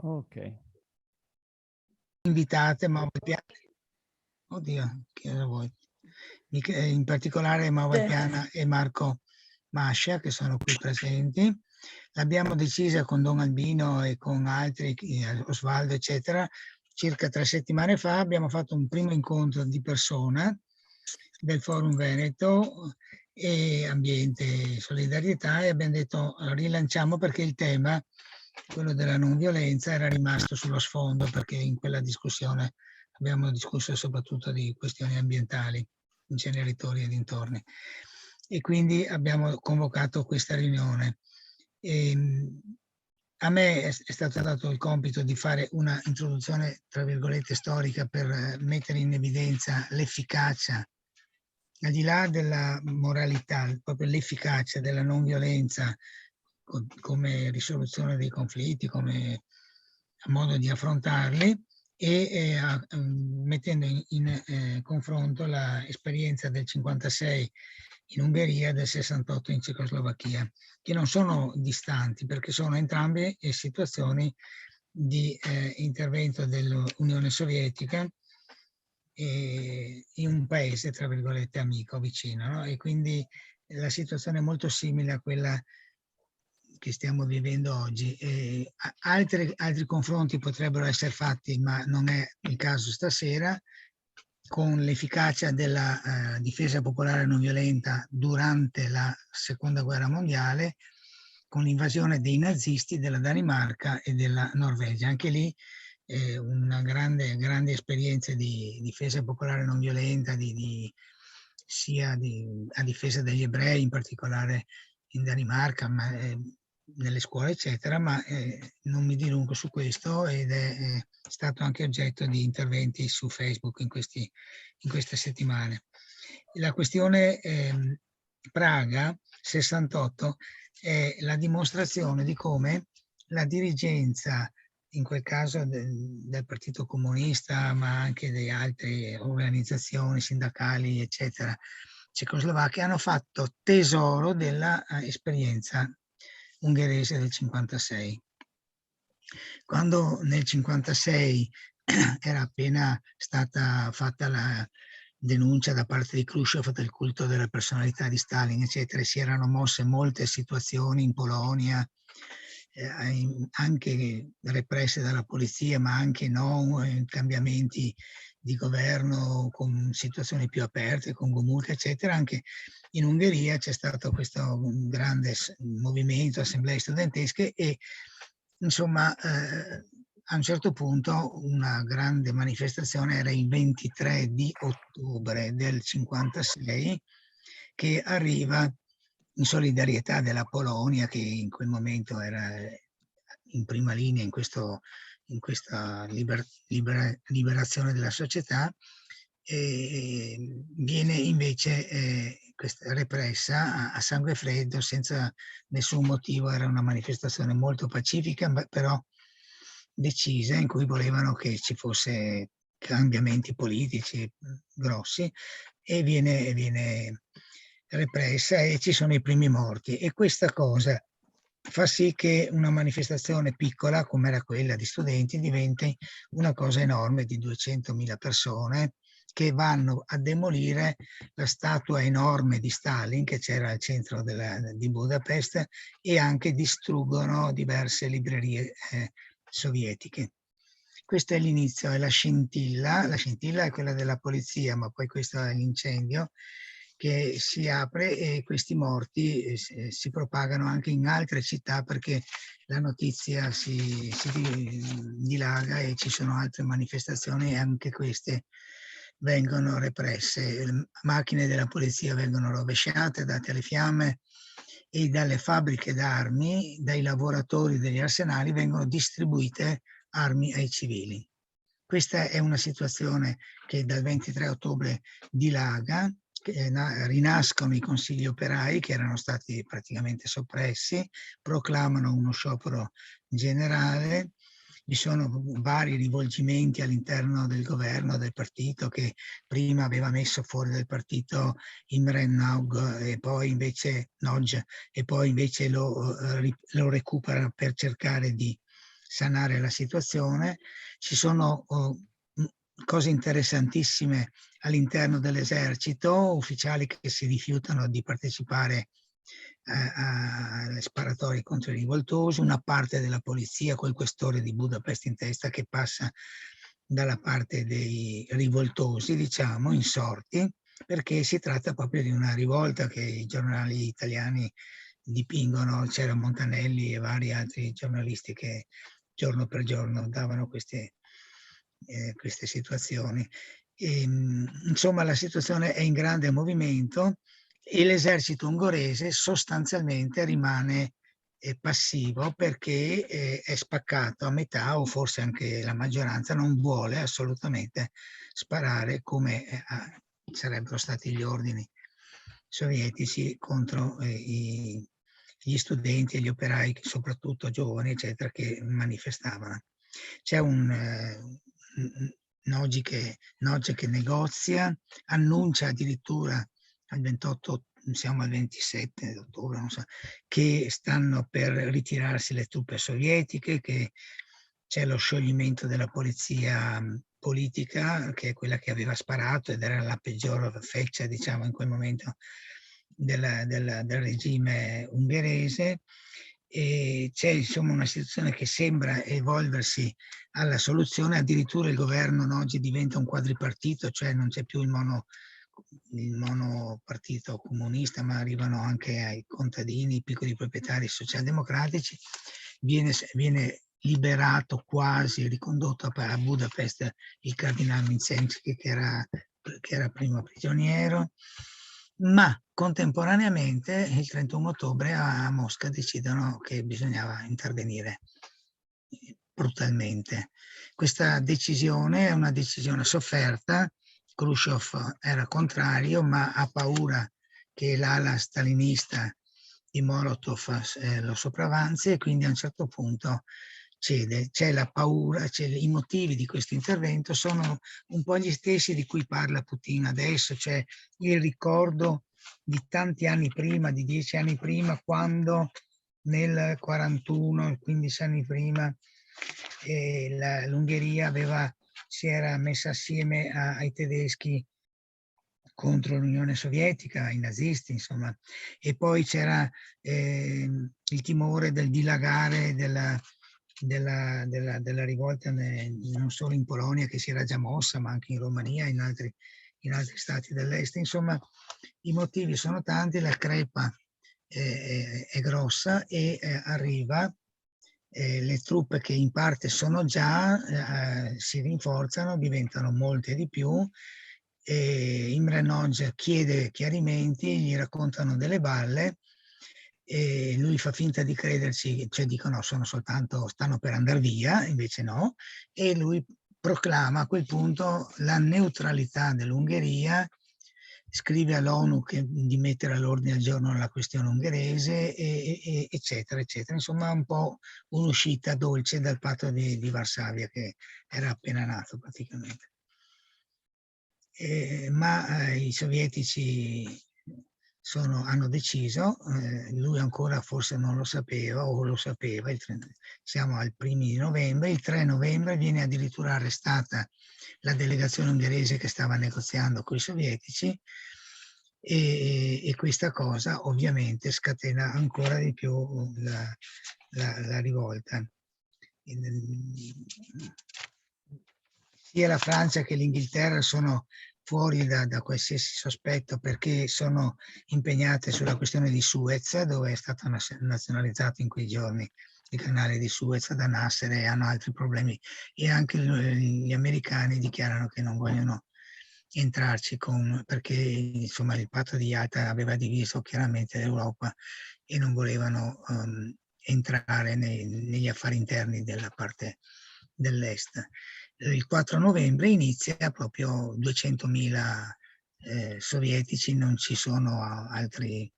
Ok. Invitate Mauro Piana, oddio, chi era voi? In particolare Mauro Piana e Marco Mascia, che sono qui presenti. L'abbiamo decisa con Don Albino e con altri, Osvaldo, eccetera, circa 3 settimane fa. Abbiamo fatto un primo incontro di persona del Forum Veneto e Ambiente e Solidarietà, e abbiamo detto rilanciamo perché il tema, quello della non violenza, era rimasto sullo sfondo, perché in quella discussione abbiamo discusso soprattutto di questioni ambientali, inceneritori e dintorni. E quindi abbiamo convocato questa riunione. A me è stato dato il compito di fare una introduzione, tra virgolette, storica per mettere in evidenza l'efficacia, al di là della moralità, proprio l'efficacia della non violenza come risoluzione dei conflitti, come modo di affrontarli, e mettendo in confronto l'esperienza del 56 in Ungheria e del 68 in Cecoslovacchia, che non sono distanti perché sono entrambe situazioni di intervento dell'Unione Sovietica in un paese, tra virgolette, amico, vicino, no? E quindi la situazione è molto simile a quella che stiamo vivendo oggi. Altri confronti potrebbero essere fatti, ma non è il caso stasera, con l'efficacia della difesa popolare non violenta durante la Seconda Guerra Mondiale, con l'invasione dei nazisti della Danimarca e della Norvegia. Anche lì una grande esperienza di difesa popolare non violenta, sia a difesa degli ebrei, in particolare in Danimarca, ma nelle scuole, eccetera, ma non mi dilungo su questo, ed è stato anche oggetto di interventi su Facebook in queste settimane. La questione Praga 68 è la dimostrazione di come la dirigenza, in quel caso del Partito Comunista, ma anche di altre organizzazioni sindacali, eccetera, cecoslovacche, hanno fatto tesoro della esperienza ungherese del 56. Quando nel 56 era appena stata fatta la denuncia da parte di Khrushchev del culto della personalità di Stalin, eccetera, e si erano mosse molte situazioni in Polonia, anche represse dalla polizia, ma anche no, cambiamenti di governo con situazioni più aperte, con Gomulka, eccetera. Anche in Ungheria c'è stato questo grande movimento, assemblee studentesche, e insomma a un certo punto una grande manifestazione era il 23 di ottobre del 56, che arriva in solidarietà della Polonia, che in quel momento era in prima linea in questa liberazione della società, e viene invece repressa a sangue freddo, senza nessun motivo. Era una manifestazione molto pacifica, però decisa, in cui volevano che ci fosse cambiamenti politici grossi, e viene repressa e ci sono i primi morti. E questa cosa fa sì che una manifestazione piccola come era quella di studenti diventi una cosa enorme di 200.000 persone, che vanno a demolire la statua enorme di Stalin che c'era al centro di Budapest, e anche distruggono diverse librerie sovietiche. Questo è l'inizio, è la scintilla è quella della polizia, ma poi questo è l'incendio che si apre, e questi morti si propagano anche in altre città, perché la notizia si dilaga e ci sono altre manifestazioni, e anche queste vengono represse. Le macchine della polizia vengono rovesciate, date alle fiamme, e dalle fabbriche d'armi, dai lavoratori degli arsenali, vengono distribuite armi ai civili. Questa è una situazione che dal 23 ottobre dilaga, rinascono i consigli operai che erano stati praticamente soppressi, proclamano uno sciopero generale. Vi sono vari rivolgimenti all'interno del governo, del partito, che prima aveva messo fuori del partito Imre Nagy, e poi invece lo recupera per cercare di sanare la situazione. Ci sono cose interessantissime all'interno dell'esercito, ufficiali che si rifiutano di partecipare alle sparatorie contro i rivoltosi, una parte della polizia col questore di Budapest in testa che passa dalla parte dei rivoltosi, diciamo, insorti, perché si tratta proprio di una rivolta che i giornali italiani dipingono. C'era Montanelli e vari altri giornalisti che giorno per giorno davano queste situazioni. Insomma, la situazione è in grande movimento e l'esercito ungherese sostanzialmente rimane passivo perché è spaccato a metà, o forse anche la maggioranza non vuole assolutamente sparare come sarebbero stati gli ordini sovietici contro gli studenti e gli operai, soprattutto giovani, eccetera, che manifestavano. C'è un Nogi che negozia, annuncia addirittura al 28, siamo al 27 ottobre, non so, che stanno per ritirarsi le truppe sovietiche, che c'è lo scioglimento della polizia politica, che è quella che aveva sparato ed era la peggior feccia, diciamo, in quel momento del regime ungherese. E c'è insomma una situazione che sembra evolversi alla soluzione. Addirittura il governo oggi diventa un quadripartito, cioè non c'è più il monopartito comunista, ma arrivano anche ai contadini, i piccoli proprietari socialdemocratici. Viene liberato, quasi ricondotto a Budapest, il cardinale Mincenski, che era primo prigioniero, ma contemporaneamente il 31 ottobre a Mosca decidono che bisognava intervenire brutalmente. Questa decisione è una decisione sofferta. Khrushchev era contrario, ma ha paura che l'ala stalinista di Molotov lo sopravanzi e quindi a un certo punto cede. C'è la paura, i motivi di questo intervento sono un po' gli stessi di cui parla Putin adesso, cioè il ricordo di tanti anni prima, di 10 anni prima, quando nel 41, 15 anni prima, l'Ungheria si era messa assieme ai tedeschi contro l'Unione Sovietica, i nazisti, insomma, e poi c'era il timore del dilagare della rivolta non solo in Polonia, che si era già mossa, ma anche in Romania, in altri stati dell'est. Insomma, i motivi sono tanti, la crepa è grossa e arriva. Le truppe che in parte sono già, si rinforzano, diventano molte di più. Imre Nagy chiede chiarimenti, gli raccontano delle balle e lui fa finta di crederci, cioè dicono stanno per andare via, invece no, e lui proclama a quel punto la neutralità dell'Ungheria, scrive all'ONU di mettere all'ordine del giorno la questione ungherese, eccetera, eccetera. Insomma, un po' un'uscita dolce dal patto di Varsavia, che era appena nato praticamente. Ma i sovietici hanno deciso, lui ancora forse non lo sapeva o lo sapeva, siamo al primi di novembre, il 3 novembre viene addirittura arrestata la delegazione ungherese che stava negoziando con i sovietici e questa cosa ovviamente scatena ancora di più la rivolta. Sia la Francia che l'Inghilterra sono fuori da qualsiasi sospetto perché sono impegnate sulla questione di Suez, dove è stato nazionalizzato in quei giorni il canale di Suez da Nasser, e hanno altri problemi, e anche gli americani dichiarano che non vogliono entrarci perché insomma il patto di Yalta aveva diviso chiaramente l'Europa e non volevano entrare negli affari interni della parte dell'est. Il 4 novembre inizia proprio 200.000 sovietici, non ci sono altre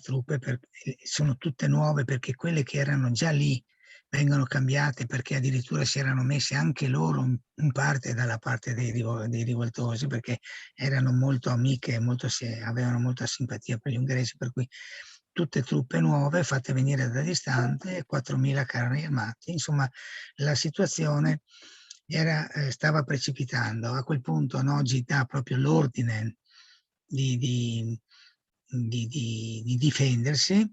truppe, sono tutte nuove perché quelle che erano già lì vengono cambiate, perché addirittura si erano messi anche loro in parte dalla parte dei rivoltosi, perché erano molto amiche, avevano molta simpatia per gli ungheresi, per cui tutte truppe nuove fatte venire da distante e 4.000 carri armati. Insomma, la situazione stava precipitando. A quel punto Nogi dà proprio l'ordine di difendersi,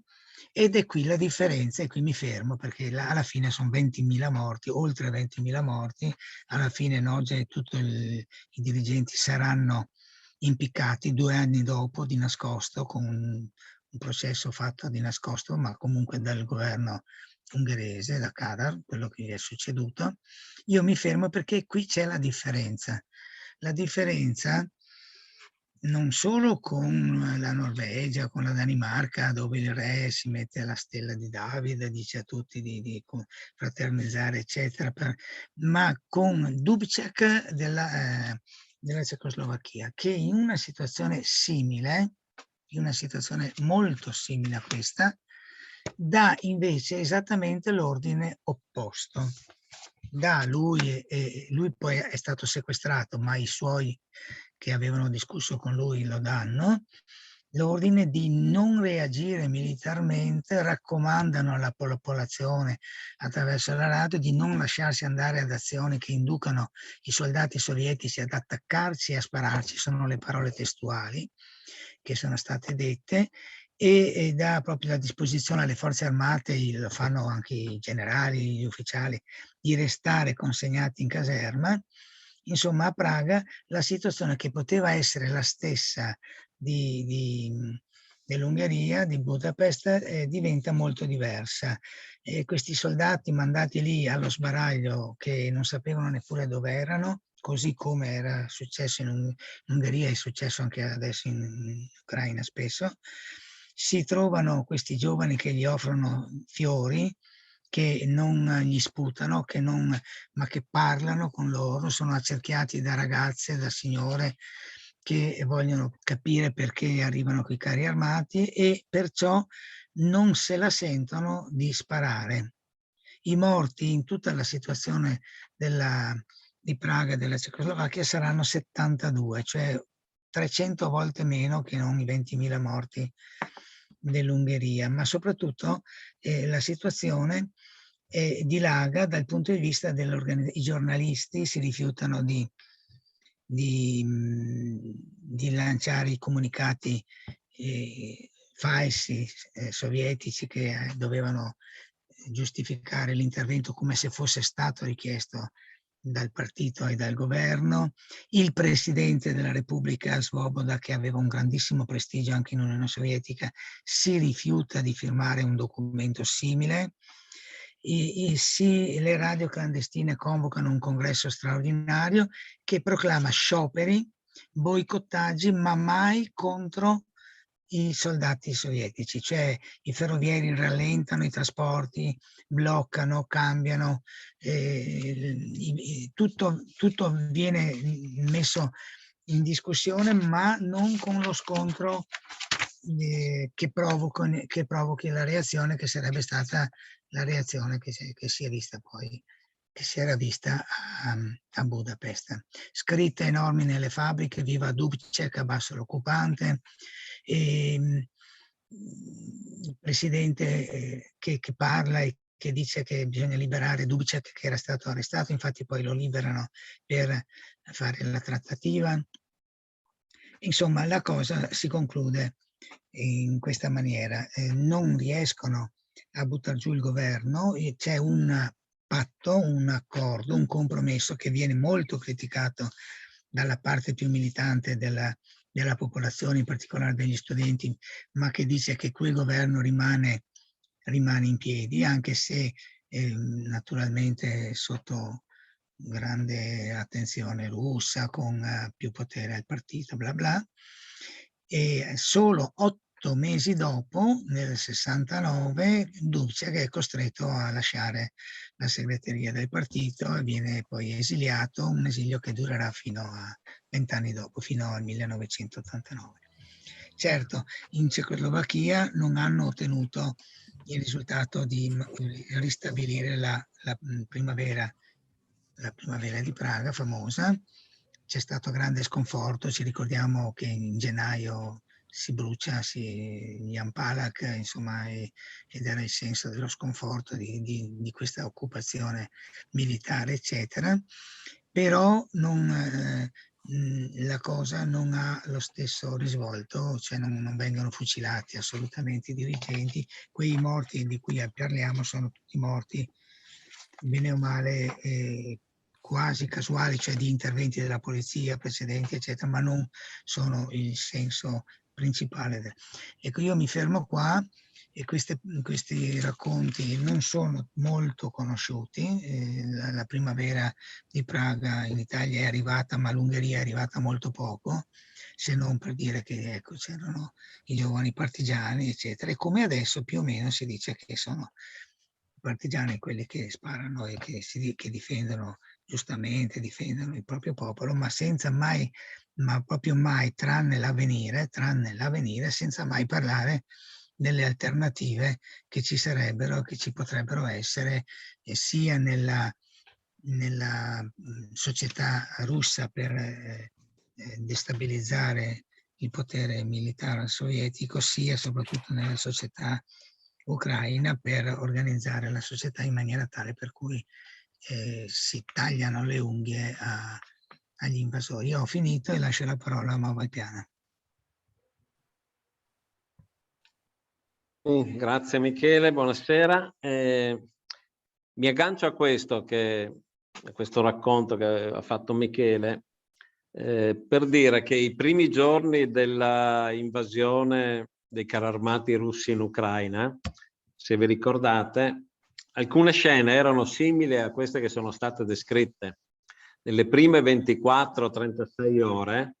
ed è qui la differenza, e qui mi fermo perché alla fine sono 20.000 morti, oltre 20.000 morti. Alla fine Nogi e tutti i dirigenti saranno impiccati 2 anni dopo di nascosto, con un processo fatto di nascosto, ma comunque dal governo ungherese, da Kadar, quello che gli è succeduto. Io mi fermo perché qui c'è la differenza. La differenza non solo con la Norvegia, con la Danimarca, dove il re si mette la stella di Davide, dice a tutti di fraternizzare, eccetera, ma con Dubček della Cecoslovacchia, che in una situazione simile, in una situazione molto simile a questa, dà invece esattamente l'ordine opposto. Lui poi è stato sequestrato, ma i suoi che avevano discusso con lui lo danno, l'ordine di non reagire militarmente, raccomandano alla popolazione attraverso la radio di non lasciarsi andare ad azioni che inducano i soldati sovietici ad attaccarci e a spararci, sono le parole testuali che sono state dette, e dà proprio la disposizione alle forze armate, lo fanno anche i generali, gli ufficiali, di restare consegnati in caserma. Insomma, a Praga la situazione, che poteva essere la stessa dell'Ungheria, di Budapest, diventa molto diversa. Questi soldati mandati lì allo sbaraglio, che non sapevano neppure dove erano, così come era successo in Ungheria, è successo anche adesso in Ucraina spesso, si trovano questi giovani che gli offrono fiori, che non gli sputano, ma che parlano con loro, sono accerchiati da ragazze, da signore che vogliono capire perché arrivano quei carri armati, e perciò non se la sentono di sparare. I morti in tutta la situazione di Praga e della Cecoslovacchia saranno 72, cioè 300 volte meno che non i 20.000 morti dell'Ungheria, ma soprattutto la situazione dilaga dal punto di vista i giornalisti si rifiutano di lanciare i comunicati falsi sovietici, che dovevano giustificare l'intervento come se fosse stato richiesto dal partito e dal governo. Il presidente della Repubblica Svoboda, che aveva un grandissimo prestigio anche in Unione Sovietica, si rifiuta di firmare un documento simile. Le radio clandestine convocano un congresso straordinario che proclama scioperi, boicottaggi, ma mai contro i soldati sovietici, cioè i ferrovieri rallentano i trasporti, bloccano, cambiano, tutto viene messo in discussione, ma non con lo scontro che provochi la reazione, che sarebbe stata la reazione che si è vista poi, che si era vista a Budapest. Scritte enormi nelle fabbriche: viva Dubček, abbasso l'occupante. Il presidente che parla e che dice che bisogna liberare Dubček, che era stato arrestato, infatti poi lo liberano per fare la trattativa. Insomma, la cosa si conclude in questa maniera: non riescono a buttar giù il governo, e c'è un patto, un accordo, un compromesso che viene molto criticato dalla parte più militante della popolazione, in particolare degli studenti, ma che dice che quel governo rimane in piedi, anche se naturalmente sotto grande attenzione russa, con più potere al partito, bla bla. E solo 8 mesi dopo, nel 69, Dubček è costretto a lasciare la segreteria del partito e viene poi esiliato, un esilio che durerà fino a 20 anni dopo, fino al 1989. Certo, in Cecoslovacchia non hanno ottenuto il risultato di ristabilire la primavera di Praga famosa. C'è stato grande sconforto, ci ricordiamo che in gennaio si brucia, Jan Palach, insomma, ed era il senso dello sconforto di questa occupazione militare, eccetera. Però la cosa non ha lo stesso risvolto, cioè non vengono fucilati assolutamente i dirigenti. Quei morti di cui parliamo sono tutti morti, bene o male, quasi casuali, cioè di interventi della polizia precedenti, eccetera, ma non sono il senso principale. Ecco, io mi fermo qua, e questi racconti non sono molto conosciuti. La primavera di Praga in Italia è arrivata, ma l'Ungheria è arrivata molto poco, se non per dire che, ecco, c'erano i giovani partigiani, eccetera. E come adesso più o meno si dice che sono i partigiani quelli che sparano e che difendono, giustamente difendono il proprio popolo, ma senza mai, ma proprio mai, tranne l'avvenire, senza mai parlare delle alternative che ci sarebbero, che ci potrebbero essere, sia nella società russa per destabilizzare il potere militare sovietico, sia soprattutto nella società ucraina per organizzare la società in maniera tale per cui si tagliano le unghie agli invasori. Io ho finito e lascio la parola a Malpiana. Grazie Michele, buonasera. Mi aggancio a questo racconto che ha fatto Michele, per dire che i primi giorni della invasione dei carri armati russi in Ucraina, se vi ricordate, alcune scene erano simili a queste che sono state descritte. Nelle prime 24-36 ore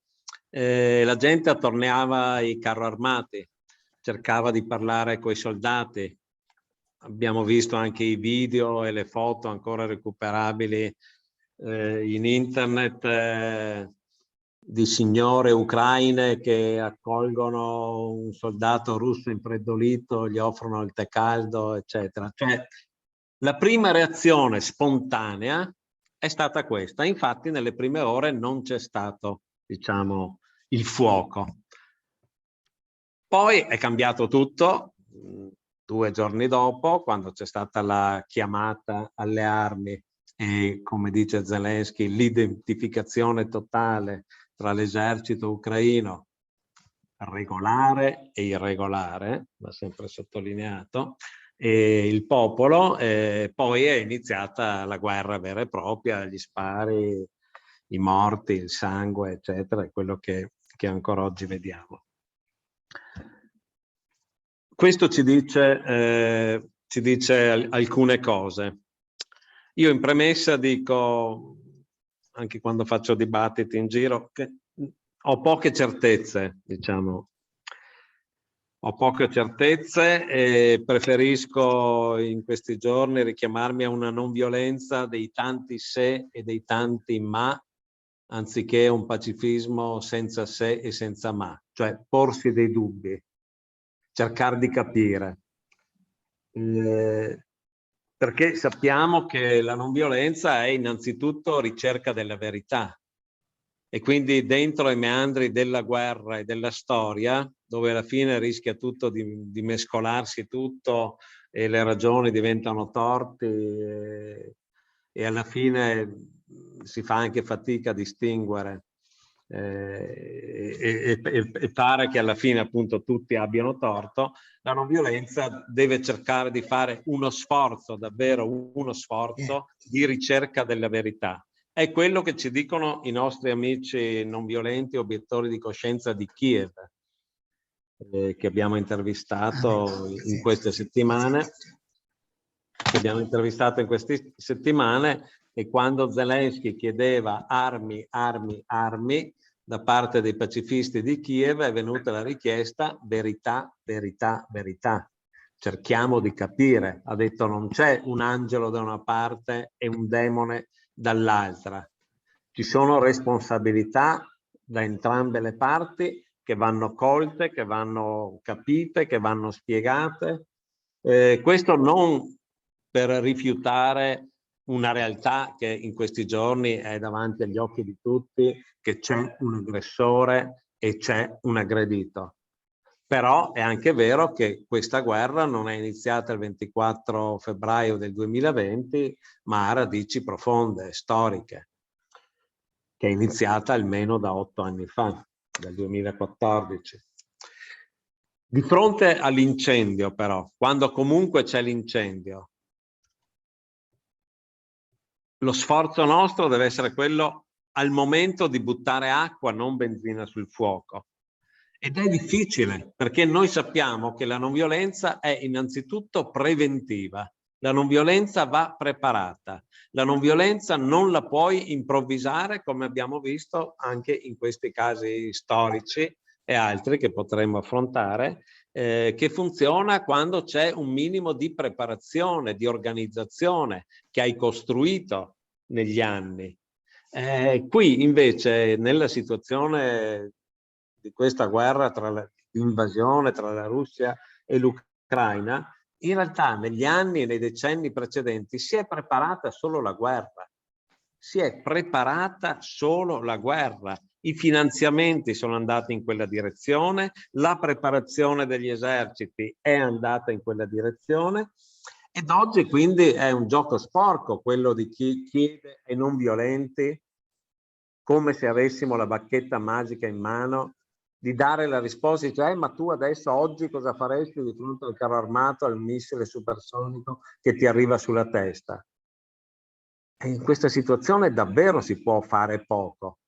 la gente attorniava ai carri armati, cercava di parlare coi soldati. Abbiamo visto anche i video e le foto ancora recuperabili in internet di signore ucraine che accolgono un soldato russo impreddolito, gli offrono il tè caldo, eccetera. Cioè, la prima reazione spontanea è stata questa. Infatti nelle prime ore non c'è stato, diciamo, il fuoco. Poi è cambiato tutto 2 giorni dopo, quando c'è stata la chiamata alle armi e, come dice Zelensky, l'identificazione totale tra l'esercito ucraino regolare e irregolare, va sempre sottolineato, e il popolo, poi è iniziata la guerra vera e propria, gli spari, i morti, il sangue, eccetera, è quello che ancora oggi vediamo. Questo ci dice alcune cose. Io in premessa dico, anche quando faccio dibattiti in giro, che ho poche certezze, diciamo. Ho poche certezze e preferisco in questi giorni richiamarmi a una non violenza dei tanti se e dei tanti ma, anziché un pacifismo senza se e senza ma, cioè porsi dei dubbi, cercare di capire. Perché sappiamo che la non violenza è innanzitutto ricerca della verità. E quindi dentro i meandri della guerra e della storia, dove alla fine rischia tutto di mescolarsi tutto e le ragioni diventano torti e alla fine si fa anche fatica a distinguere e pare che alla fine appunto tutti abbiano torto, la non violenza deve cercare di fare uno sforzo, davvero uno sforzo di ricerca della verità. È quello che ci dicono i nostri amici non violenti, obiettori di coscienza di Kiev, che abbiamo intervistato in queste settimane. E quando Zelensky chiedeva armi, armi, armi da parte dei pacifisti di Kiev è venuta la richiesta verità, verità, verità. Cerchiamo di capire. Ha detto non c'è un angelo da una parte e un demone dall'altra. Ci sono responsabilità da entrambe le parti che vanno colte, che vanno capite, che vanno spiegate. Questo non per rifiutare una realtà che in questi giorni è davanti agli occhi di tutti, che c'è un aggressore e c'è un aggredito. Però è anche vero che questa guerra non è iniziata il 24 febbraio del 2020, ma ha radici profonde, storiche, che è iniziata almeno da 8 anni fa, dal 2014. Di fronte all'incendio, però, quando comunque c'è l'incendio, lo sforzo nostro deve essere quello al momento di buttare acqua, non benzina sul fuoco. Ed è difficile, perché noi sappiamo che la non violenza è innanzitutto preventiva. La non violenza va preparata. La non violenza non la puoi improvvisare, come abbiamo visto anche in questi casi storici e altri che potremmo affrontare, che funziona quando c'è un minimo di preparazione, di organizzazione che hai costruito negli anni. Qui invece, nella situazione di questa guerra, l'invasione tra la Russia e l'Ucraina, in realtà negli anni e nei decenni precedenti si è preparata solo la guerra. Si è preparata solo la guerra. I finanziamenti sono andati in quella direzione, la preparazione degli eserciti è andata in quella direzione ed oggi quindi è un gioco sporco quello di chi chiede ai non violenti, come se avessimo la bacchetta magica in mano, di dare la risposta, cioè ma tu adesso oggi cosa faresti di fronte al carro armato, al missile supersonico che ti arriva sulla testa? E in questa situazione davvero si può fare poco.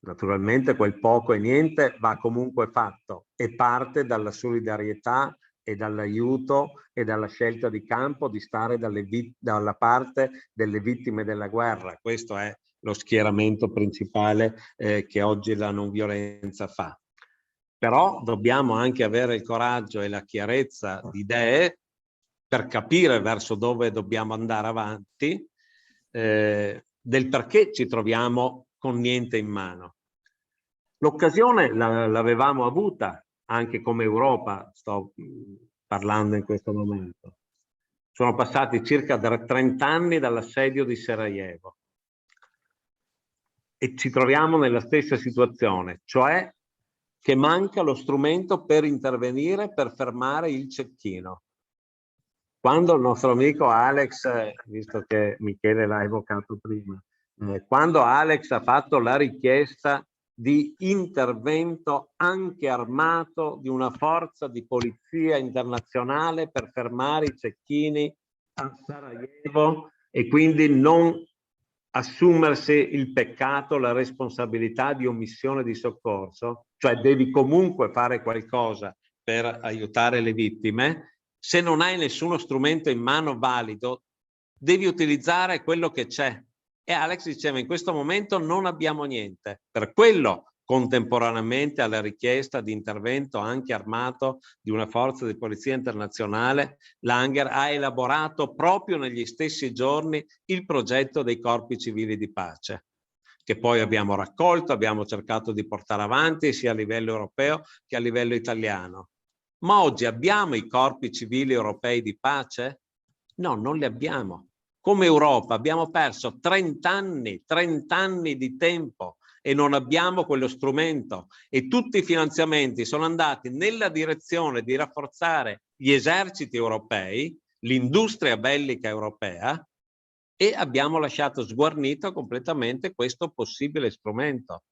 Naturalmente quel poco e niente va comunque fatto e parte dalla solidarietà e dall'aiuto e dalla scelta di campo di stare dalla parte delle vittime della guerra. Questo è lo schieramento principale che oggi la non violenza fa. Però dobbiamo anche avere il coraggio e la chiarezza di idee per capire verso dove dobbiamo andare avanti, del perché ci troviamo con niente in mano. L'occasione l'avevamo avuta anche come Europa, sto parlando in questo momento. Sono passati circa 30 anni dall'assedio di Sarajevo e ci troviamo nella stessa situazione, cioè che manca lo strumento per intervenire, per fermare il cecchino. Quando il nostro amico Alex, visto che Michele l'ha evocato prima, quando Alex ha fatto la richiesta di intervento anche armato di una forza di polizia internazionale per fermare i cecchini a Sarajevo e quindi non assumersi il peccato, la responsabilità di omissione di soccorso, cioè devi comunque fare qualcosa per aiutare le vittime. Se non hai nessuno strumento in mano valido, devi utilizzare quello che c'è. E Alex diceva, in questo momento non abbiamo niente. Per quello, contemporaneamente alla richiesta di intervento anche armato di una forza di polizia internazionale, l'Anger ha elaborato proprio negli stessi giorni il progetto dei corpi civili di pace, che poi abbiamo raccolto, abbiamo cercato di portare avanti sia a livello europeo che a livello italiano. Ma oggi abbiamo i corpi civili europei di pace? No, non li abbiamo. Come Europa abbiamo perso 30 anni di tempo e non abbiamo quello strumento e tutti i finanziamenti sono andati nella direzione di rafforzare gli eserciti europei, l'industria bellica europea e abbiamo lasciato sguarnito completamente questo possibile strumento.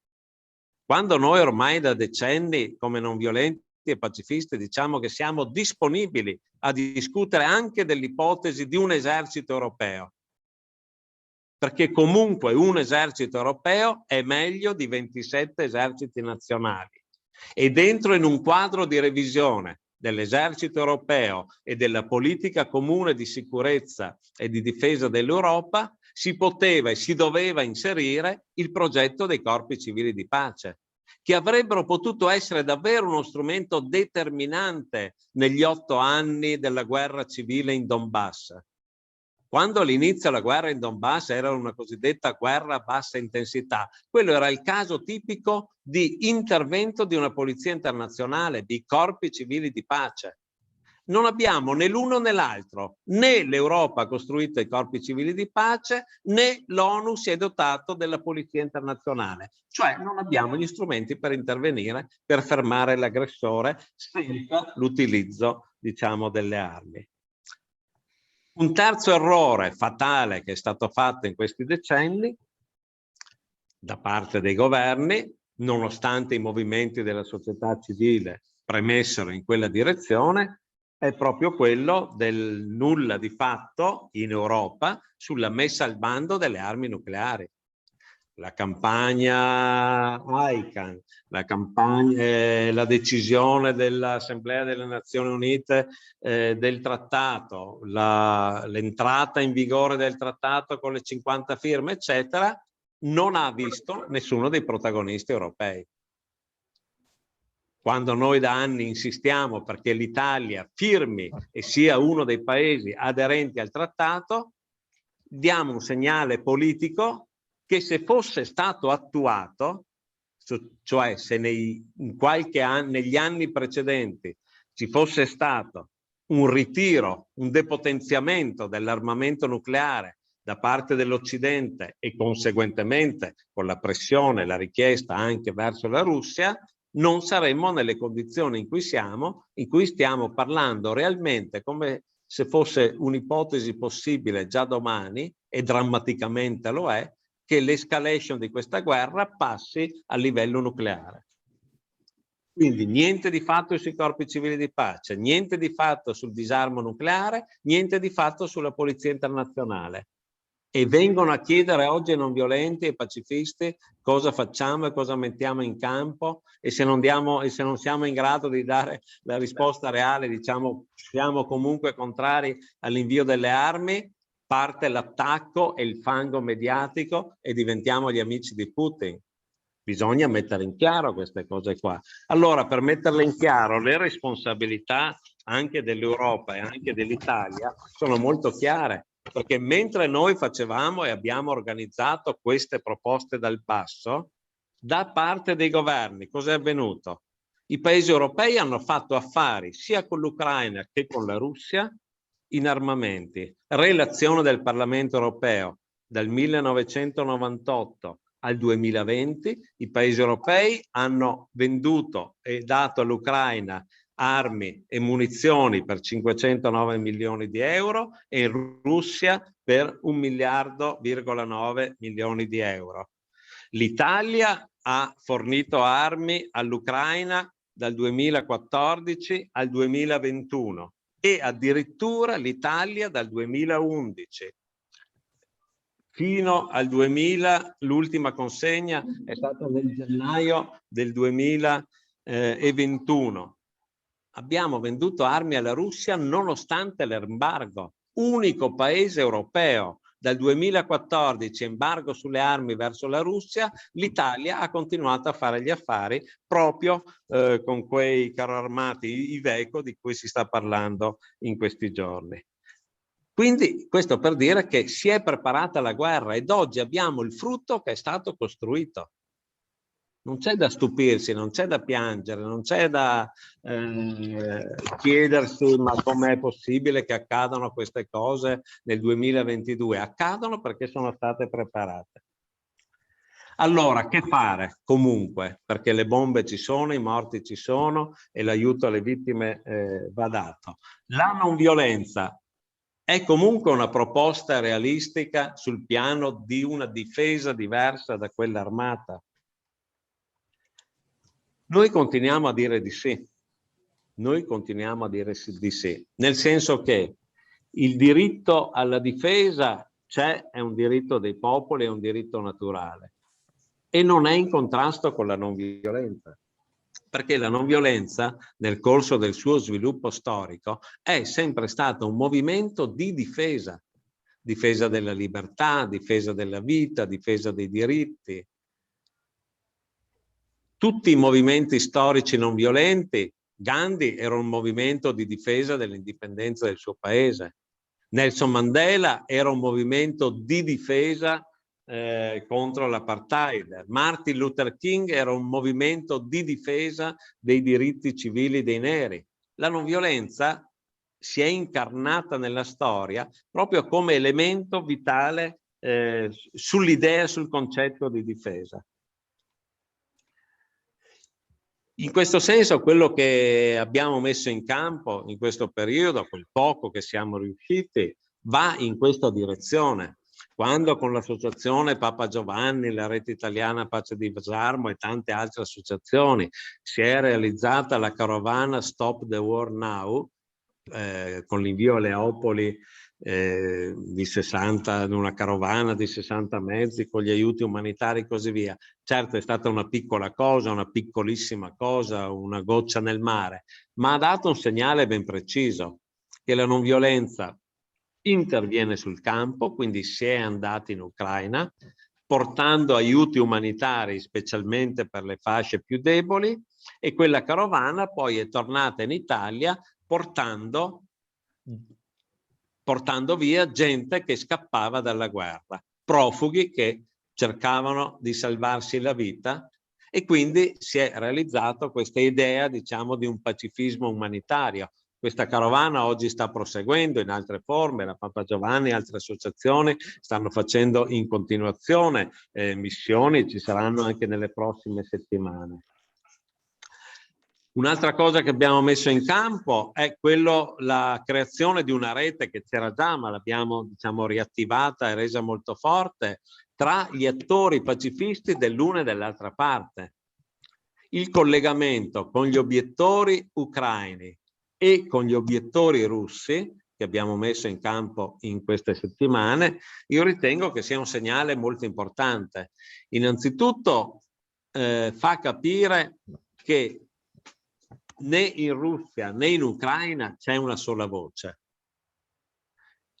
Quando noi ormai da decenni come non violenti e pacifisti diciamo che siamo disponibili a discutere anche dell'ipotesi di un esercito europeo, perché comunque un esercito europeo è meglio di 27 eserciti nazionali e dentro in un quadro di revisione dell'esercito europeo e della politica comune di sicurezza e di difesa dell'Europa si poteva e si doveva inserire il progetto dei corpi civili di pace, che avrebbero potuto essere davvero uno strumento determinante negli 8 anni della guerra civile in Donbass. Quando all'inizio la guerra in Donbass era una cosiddetta guerra a bassa intensità, quello era il caso tipico di intervento di una polizia internazionale, di corpi civili di pace. Non abbiamo né l'uno né l'altro, né l'Europa ha costruito i corpi civili di pace, né l'ONU si è dotato della polizia internazionale. Cioè non abbiamo gli strumenti per intervenire, per fermare l'aggressore senza l'utilizzo, diciamo, delle armi. Un terzo errore fatale che è stato fatto in questi decenni da parte dei governi, nonostante i movimenti della società civile premessero in quella direzione, è proprio quello del nulla di fatto in Europa sulla messa al bando delle armi nucleari. La campagna ICAN, la decisione dell'Assemblea delle Nazioni Unite del trattato, l'entrata in vigore del trattato con le 50 firme, eccetera, non ha visto nessuno dei protagonisti europei. Quando noi da anni insistiamo perché l'Italia firmi e sia uno dei paesi aderenti al trattato, diamo un segnale politico che se fosse stato attuato, cioè se negli anni precedenti ci fosse stato un ritiro, un depotenziamento dell'armamento nucleare da parte dell'Occidente e conseguentemente con la pressione e la richiesta anche verso la Russia, non saremmo nelle condizioni in cui siamo, in cui stiamo parlando realmente come se fosse un'ipotesi possibile già domani, e drammaticamente lo è, che l'escalation di questa guerra passi a livello nucleare. Quindi niente di fatto sui corpi civili di pace, niente di fatto sul disarmo nucleare, niente di fatto sulla polizia internazionale. E vengono a chiedere oggi ai non violenti e pacifisti cosa facciamo e cosa mettiamo in campo, e se non siamo in grado di dare la risposta reale, diciamo siamo comunque contrari all'invio delle armi, parte l'attacco e il fango mediatico e diventiamo gli amici di Putin. Bisogna mettere in chiaro queste cose qua. Allora, per metterle in chiaro, le responsabilità anche dell'Europa e anche dell'Italia sono molto chiare, perché mentre noi facevamo e abbiamo organizzato queste proposte dal basso, da parte dei governi cosa è avvenuto? I paesi europei hanno fatto affari sia con l'Ucraina che con la Russia in armamenti. Relazione del Parlamento europeo dal 1998 al 2020, i paesi europei hanno venduto e dato all'Ucraina armi e munizioni per 509 milioni di euro e in Russia per 1,9 miliardi di euro. L'Italia ha fornito armi all'Ucraina dal 2014 al 2021 e addirittura l'Italia dal 2011 fino al 2000, l'ultima consegna è stata nel gennaio del 2021. Abbiamo venduto armi alla Russia nonostante l'embargo, unico paese europeo. Dal 2014 embargo sulle armi verso la Russia, l'Italia ha continuato a fare gli affari proprio con quei carro armati Iveco di cui si sta parlando in questi giorni. Quindi questo per dire che si è preparata la guerra ed oggi abbiamo il frutto che è stato costruito. Non c'è da stupirsi, non c'è da piangere, non c'è da chiedersi ma com'è possibile che accadano queste cose nel 2022. Accadono perché sono state preparate. Allora, che fare? Comunque, perché le bombe ci sono, i morti ci sono e l'aiuto alle vittime va dato. La non violenza è comunque una proposta realistica sul piano di una difesa diversa da quella armata? Noi continuiamo a dire di sì. Noi continuiamo a dire di sì, nel senso che il diritto alla difesa c'è, è un diritto dei popoli, è un diritto naturale e non è in contrasto con la non violenza. Perché la non violenza, nel corso del suo sviluppo storico, è sempre stato un movimento di difesa. Difesa della libertà, difesa della vita, difesa dei diritti. Tutti i movimenti storici non violenti, Gandhi era un movimento di difesa dell'indipendenza del suo paese. Nelson Mandela era un movimento di difesa contro l'apartheid. Martin Luther King era un movimento di difesa dei diritti civili dei neri. La non violenza si è incarnata nella storia proprio come elemento vitale sull'idea, sul concetto di difesa. In questo senso quello che abbiamo messo in campo in questo periodo, quel poco che siamo riusciti, va in questa direzione. Quando con l'associazione Papa Giovanni, la Rete Italiana Pace di Disarmo e tante altre associazioni si è realizzata la carovana Stop the War Now, con l'invio a Leopoli di 60, una carovana di 60 mezzi con gli aiuti umanitari e così via. Certo è stata una piccola cosa, una piccolissima cosa, una goccia nel mare, ma ha dato un segnale ben preciso, che la non violenza interviene sul campo, quindi si è andati in Ucraina, portando aiuti umanitari specialmente per le fasce più deboli, e quella carovana poi è tornata in Italia portando via gente che scappava dalla guerra, profughi che cercavano di salvarsi la vita, e quindi si è realizzato questa idea, diciamo, di un pacifismo umanitario. Questa carovana oggi sta proseguendo in altre forme, la Papa Giovanni e altre associazioni stanno facendo in continuazione missioni, ci saranno anche nelle prossime settimane. Un'altra cosa che abbiamo messo in campo è la creazione di una rete che c'era già, ma l'abbiamo, diciamo, riattivata e resa molto forte, tra gli attori pacifisti dell'una e dell'altra parte. Il collegamento con gli obiettori ucraini e con gli obiettori russi, che abbiamo messo in campo in queste settimane, io ritengo che sia un segnale molto importante. Innanzitutto fa capire che né in Russia né in Ucraina c'è una sola voce.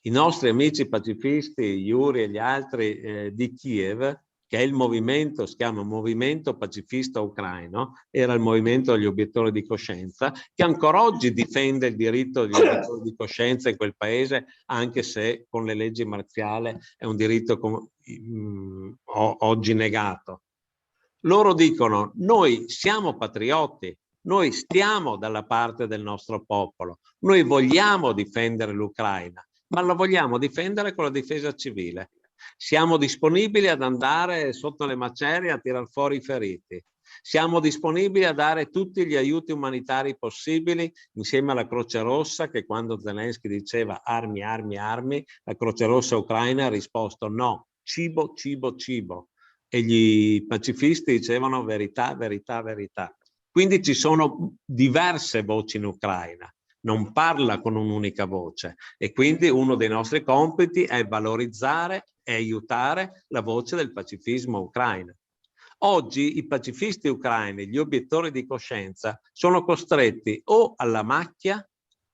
I nostri amici pacifisti, Yuri e gli altri di Kiev, che è il movimento, si chiama Movimento Pacifista Ucraino, era il movimento degli obiettori di coscienza, che ancora oggi difende il diritto degli obiettori di coscienza in quel paese, anche se con le leggi marziali è un diritto oggi negato. Loro dicono: noi siamo patrioti, noi stiamo dalla parte del nostro popolo, noi vogliamo difendere l'Ucraina, ma la vogliamo difendere con la difesa civile. Siamo disponibili ad andare sotto le macerie a tirar fuori i feriti. Siamo disponibili a dare tutti gli aiuti umanitari possibili insieme alla Croce Rossa, che quando Zelensky diceva armi, armi, armi, la Croce Rossa ucraina ha risposto no, cibo, cibo, cibo. E gli pacifisti dicevano verità, verità, verità. Quindi ci sono diverse voci in Ucraina, non parla con un'unica voce, e quindi uno dei nostri compiti è valorizzare e aiutare la voce del pacifismo ucraino. Oggi i pacifisti ucraini, gli obiettori di coscienza, sono costretti o alla macchia,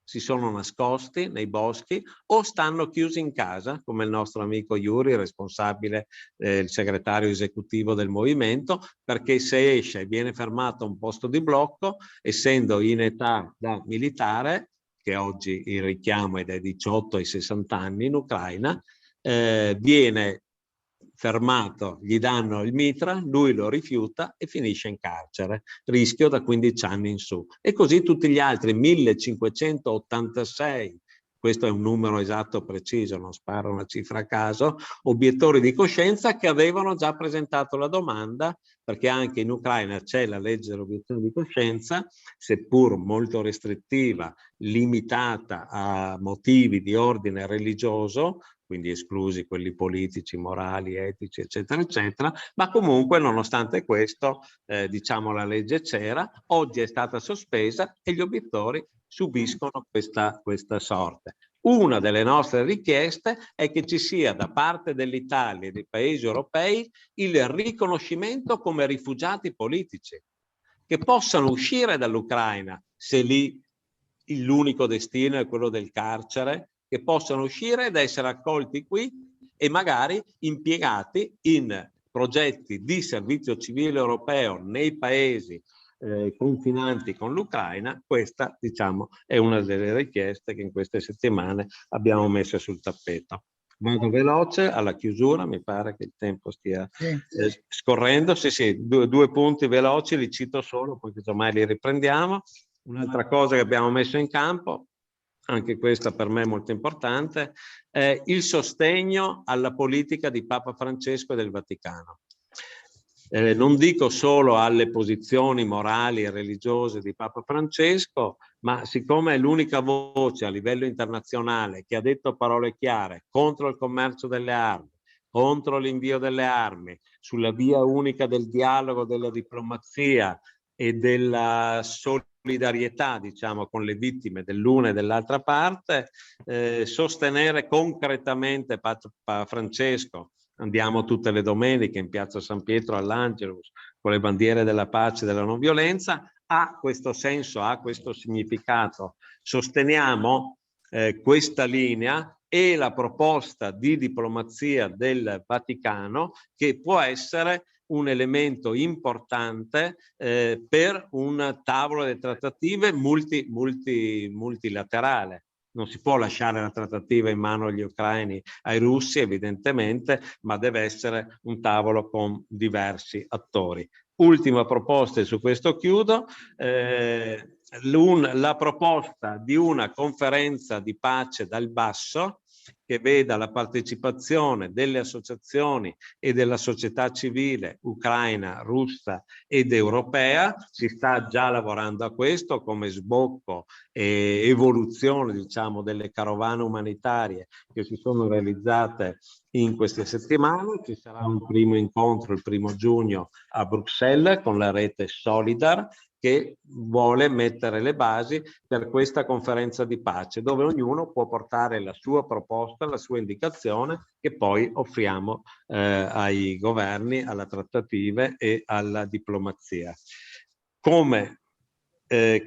si sono nascosti nei boschi, o stanno chiusi in casa, come il nostro amico Yuri, responsabile, il segretario esecutivo del movimento, perché se esce e viene fermato a un posto di blocco, essendo in età da militare, che oggi il richiamo è dai 18 ai 60 anni in Ucraina, viene fermato, gli danno il mitra, lui lo rifiuta e finisce in carcere, rischio da 15 anni in su. E così tutti gli altri 1586, questo è un numero esatto preciso, non sparo una cifra a caso, obiettori di coscienza che avevano già presentato la domanda, perché anche in Ucraina c'è la legge dell'obiezione di coscienza, seppur molto restrittiva, limitata a motivi di ordine religioso, quindi esclusi quelli politici, morali, etici, eccetera, eccetera, ma comunque nonostante questo, diciamo, la legge c'era, oggi è stata sospesa e gli obiettori subiscono questa sorte. Una delle nostre richieste è che ci sia da parte dell'Italia e dei paesi europei il riconoscimento come rifugiati politici, che possano uscire dall'Ucraina, se lì l'unico destino è quello del carcere, che possano uscire ed essere accolti qui e magari impiegati in progetti di servizio civile europeo nei paesi confinanti con l'Ucraina. Questa, diciamo, è una delle richieste che in queste settimane abbiamo messo sul tappeto. Vado veloce alla chiusura, mi pare che il tempo stia scorrendo. Sì, due punti veloci, li cito solo, poi ormai li riprendiamo. Un'altra cosa che abbiamo messo in campo anche questa per me è molto importante, è il sostegno alla politica di Papa Francesco e del Vaticano. Non dico solo alle posizioni morali e religiose di Papa Francesco, ma siccome è l'unica voce a livello internazionale che ha detto parole chiare contro il commercio delle armi, contro l'invio delle armi, sulla via unica del dialogo, della diplomazia e della solidarietà, diciamo, con le vittime dell'una e dell'altra parte, sostenere concretamente Papa Francesco. Andiamo tutte le domeniche in piazza San Pietro all'Angelus con le bandiere della pace e della non violenza, ha questo senso, ha questo significato. Sosteniamo questa linea e la proposta di diplomazia del Vaticano, che può essere un elemento importante per un tavolo delle trattative multilaterale. Non si può lasciare la trattativa in mano agli ucraini, ai russi evidentemente, ma deve essere un tavolo con diversi attori. Ultima proposta, e su questo chiudo, la proposta di una conferenza di pace dal basso che veda la partecipazione delle associazioni e della società civile ucraina, russa ed europea. Si sta già lavorando a questo come sbocco e evoluzione, diciamo, delle carovane umanitarie che si sono realizzate in queste settimane. Ci sarà un primo incontro il 1° giugno a Bruxelles con la rete Solidar, che vuole mettere le basi per questa conferenza di pace, dove ognuno può portare la sua proposta, la sua indicazione, che poi offriamo ai governi, alle trattative e alla diplomazia. Come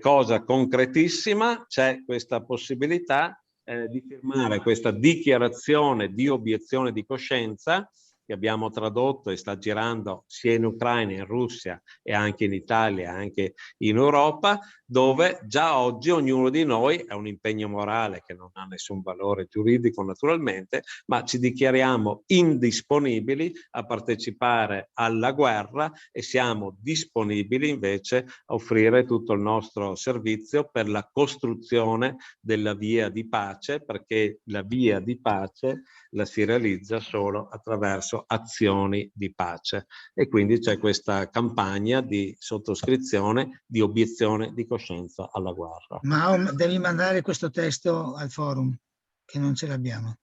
cosa concretissima c'è questa possibilità di firmare questa dichiarazione di obiezione di coscienza che abbiamo tradotto e sta girando sia in Ucraina, in Russia e anche in Italia, anche in Europa, dove già oggi ognuno di noi è un impegno morale che non ha nessun valore giuridico naturalmente, ma ci dichiariamo indisponibili a partecipare alla guerra e siamo disponibili invece a offrire tutto il nostro servizio per la costruzione della via di pace, perché la via di pace la si realizza solo attraverso azioni di pace. E quindi c'è questa campagna di sottoscrizione di obiezione di coscienza alla guerra. Ma devi mandare questo testo al forum, che non ce l'abbiamo.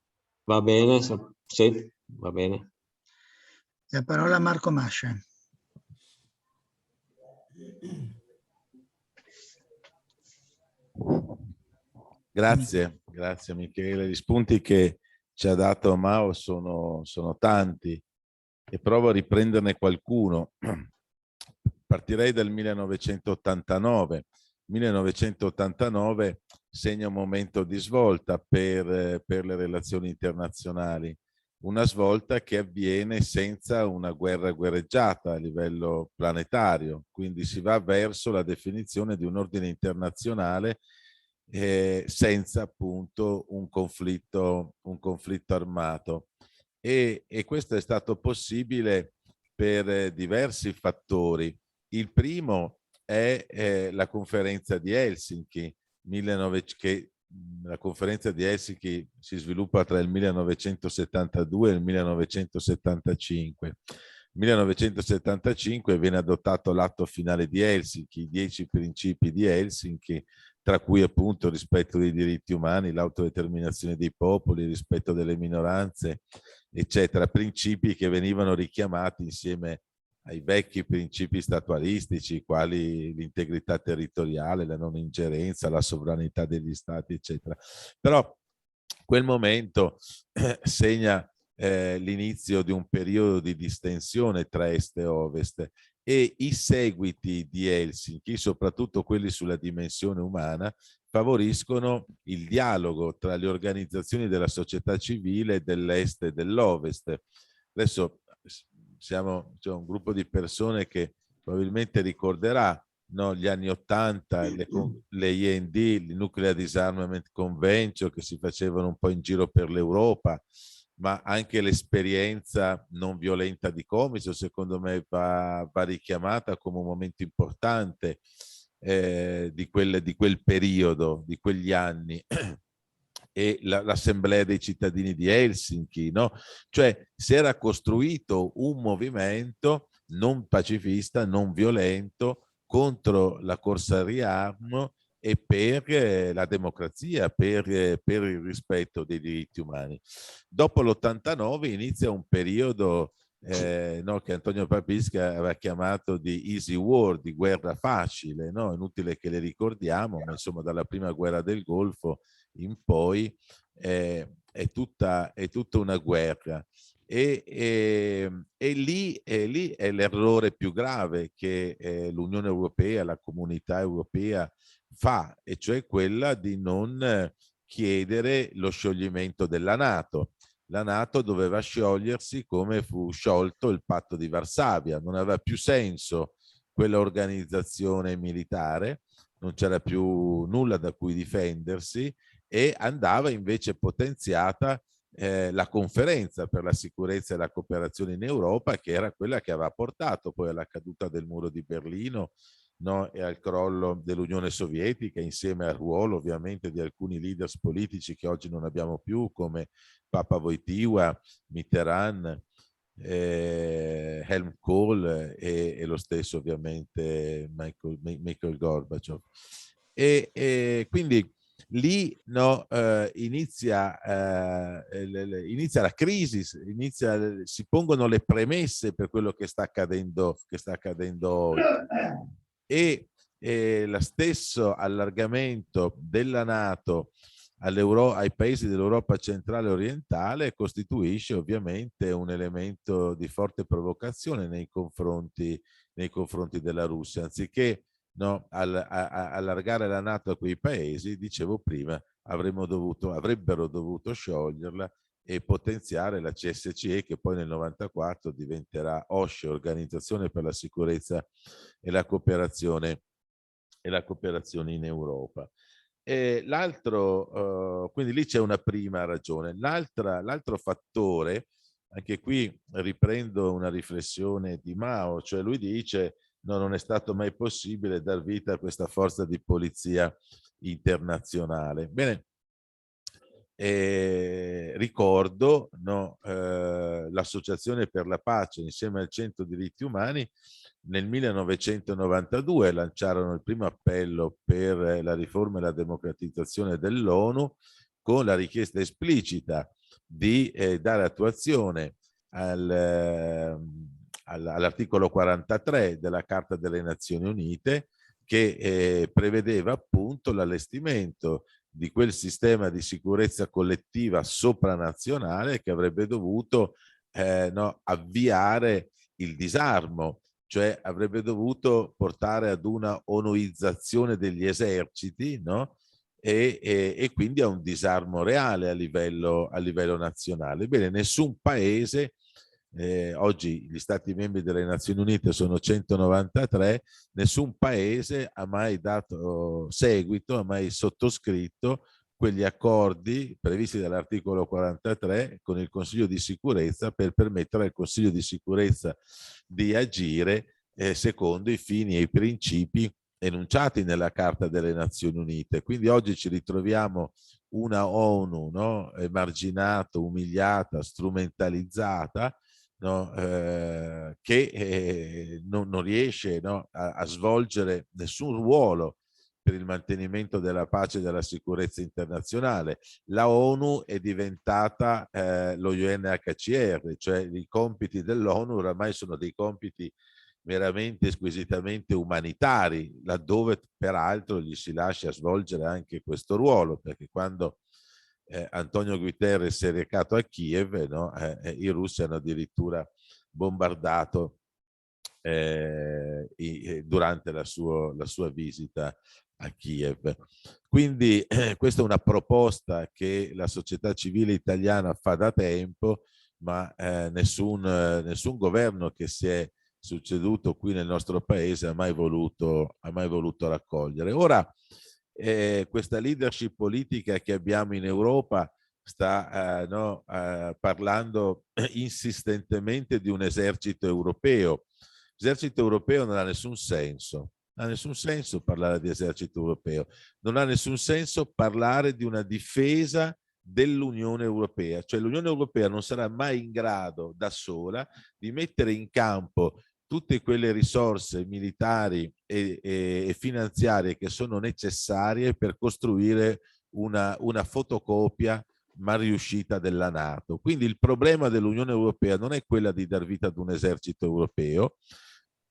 Va bene? Sì, va bene. La parola a Marco Mascia. Grazie Michele. Gli spunti che ci ha dato Mao sono tanti e provo a riprenderne qualcuno. Partirei dal 1989. 1989 segna un momento di svolta per le relazioni internazionali, una svolta che avviene senza una guerra guerreggiata a livello planetario, quindi si va verso la definizione di un ordine internazionale senza appunto un conflitto armato. E questo è stato possibile per diversi fattori. Il primo è la conferenza di Helsinki, la conferenza di Helsinki si sviluppa tra il 1972 e il 1975. Nel 1975 viene adottato l'atto finale di Helsinki, i 10 principi di Helsinki, tra cui appunto il rispetto dei diritti umani, l'autodeterminazione dei popoli, il rispetto delle minoranze, eccetera, principi che venivano richiamati insieme ai vecchi principi statualistici, quali l'integrità territoriale, la non ingerenza, la sovranità degli stati, eccetera. Però quel momento segna l'inizio di un periodo di distensione tra est e ovest, e i seguiti di Helsinki, soprattutto quelli sulla dimensione umana, favoriscono il dialogo tra le organizzazioni della società civile dell'est e dell'ovest. Adesso c'è un gruppo di persone che probabilmente ricorderà, no, gli anni 80, le IND, il Nuclear Disarmament Convention, che si facevano un po' in giro per l'Europa, ma anche l'esperienza non violenta di Comiso, secondo me va richiamata come un momento importante di quel periodo, di quegli anni. e l'assemblea dei cittadini di Helsinki, no? Cioè si era costruito un movimento non pacifista, non violento, contro la corsa al riarmo e per la democrazia, per il rispetto dei diritti umani. Dopo l'89 inizia un periodo no, che Antonio Papisca aveva chiamato di easy war, di guerra facile, no? Inutile che le ricordiamo, ma insomma dalla prima guerra del Golfo in poi è tutta una guerra. E lì è l'errore più grave che l'Unione Europea, la Comunità Europea fa, e cioè quella di non chiedere lo scioglimento della NATO. La NATO doveva sciogliersi come fu sciolto il patto di Varsavia, non aveva più senso quella organizzazione militare, non c'era più nulla da cui difendersi e andava invece potenziata la conferenza per la sicurezza e la cooperazione in Europa, che era quella che aveva portato poi alla caduta del muro di Berlino, no, e al crollo dell'Unione Sovietica, insieme al ruolo ovviamente di alcuni leaders politici che oggi non abbiamo più, come Papa Wojtyła, Mitterrand, Helmut Kohl e lo stesso ovviamente Mikhail Gorbachev. E quindi lì no, inizia la crisi, si pongono le premesse per quello che sta accadendo oggi. E lo stesso allargamento della NATO ai paesi dell'Europa centrale e orientale costituisce ovviamente un elemento di forte provocazione nei confronti della Russia. Anziché no, allargare la NATO a quei paesi, dicevo prima, avrebbero dovuto scioglierla e potenziare la CSCE, che poi nel 94 diventerà OSCE, Organizzazione per la Sicurezza e la Cooperazione in Europa. Quindi lì c'è una prima ragione. L'altro fattore, anche qui riprendo una riflessione di Mao, cioè lui dice no, non è stato mai possibile dar vita a questa forza di polizia internazionale. Bene, ricordo no, l'Associazione per la Pace insieme al Centro Diritti Umani nel 1992 lanciarono il primo appello per la riforma e la democratizzazione dell'ONU, con la richiesta esplicita di dare attuazione all'articolo 43 della Carta delle Nazioni Unite, che prevedeva appunto l'allestimento di quel sistema di sicurezza collettiva sopranazionale che avrebbe dovuto no, avviare il disarmo, cioè avrebbe dovuto portare ad una onuizzazione degli eserciti, no? E quindi a un disarmo reale a livello nazionale. Bene, nessun paese, oggi gli Stati membri delle Nazioni Unite sono 193, nessun paese ha mai dato seguito, ha mai sottoscritto quegli accordi previsti dall'articolo 43 con il Consiglio di sicurezza per permettere al Consiglio di sicurezza di agire secondo i fini e i principi enunciati nella Carta delle Nazioni Unite. Quindi oggi ci ritroviamo una ONU no, emarginata, umiliata, strumentalizzata, no, che non riesce no, a svolgere nessun ruolo per il mantenimento della pace e della sicurezza internazionale. La ONU è diventata lo UNHCR, cioè i compiti dell'ONU oramai sono dei compiti meramente squisitamente umanitari, laddove peraltro gli si lascia svolgere anche questo ruolo, perché quando Antonio Guterres si è recato a Kiev, no, i russi hanno addirittura bombardato durante la sua visita a Kiev. Quindi questa è una proposta che la società civile italiana fa da tempo, ma nessun governo che si è succeduto qui nel nostro paese ha mai voluto raccogliere. Ora questa leadership politica che abbiamo in Europa sta parlando insistentemente di un esercito europeo. L'esercito europeo non ha nessun senso. Non ha nessun senso parlare di esercito europeo. Non ha nessun senso parlare di una difesa dell'Unione Europea, cioè l'Unione Europea non sarà mai in grado da sola di mettere in campo tutte quelle risorse militari e finanziarie che sono necessarie per costruire una fotocopia mal riuscita della NATO. Quindi il problema dell'Unione Europea non è quella di dar vita ad un esercito europeo,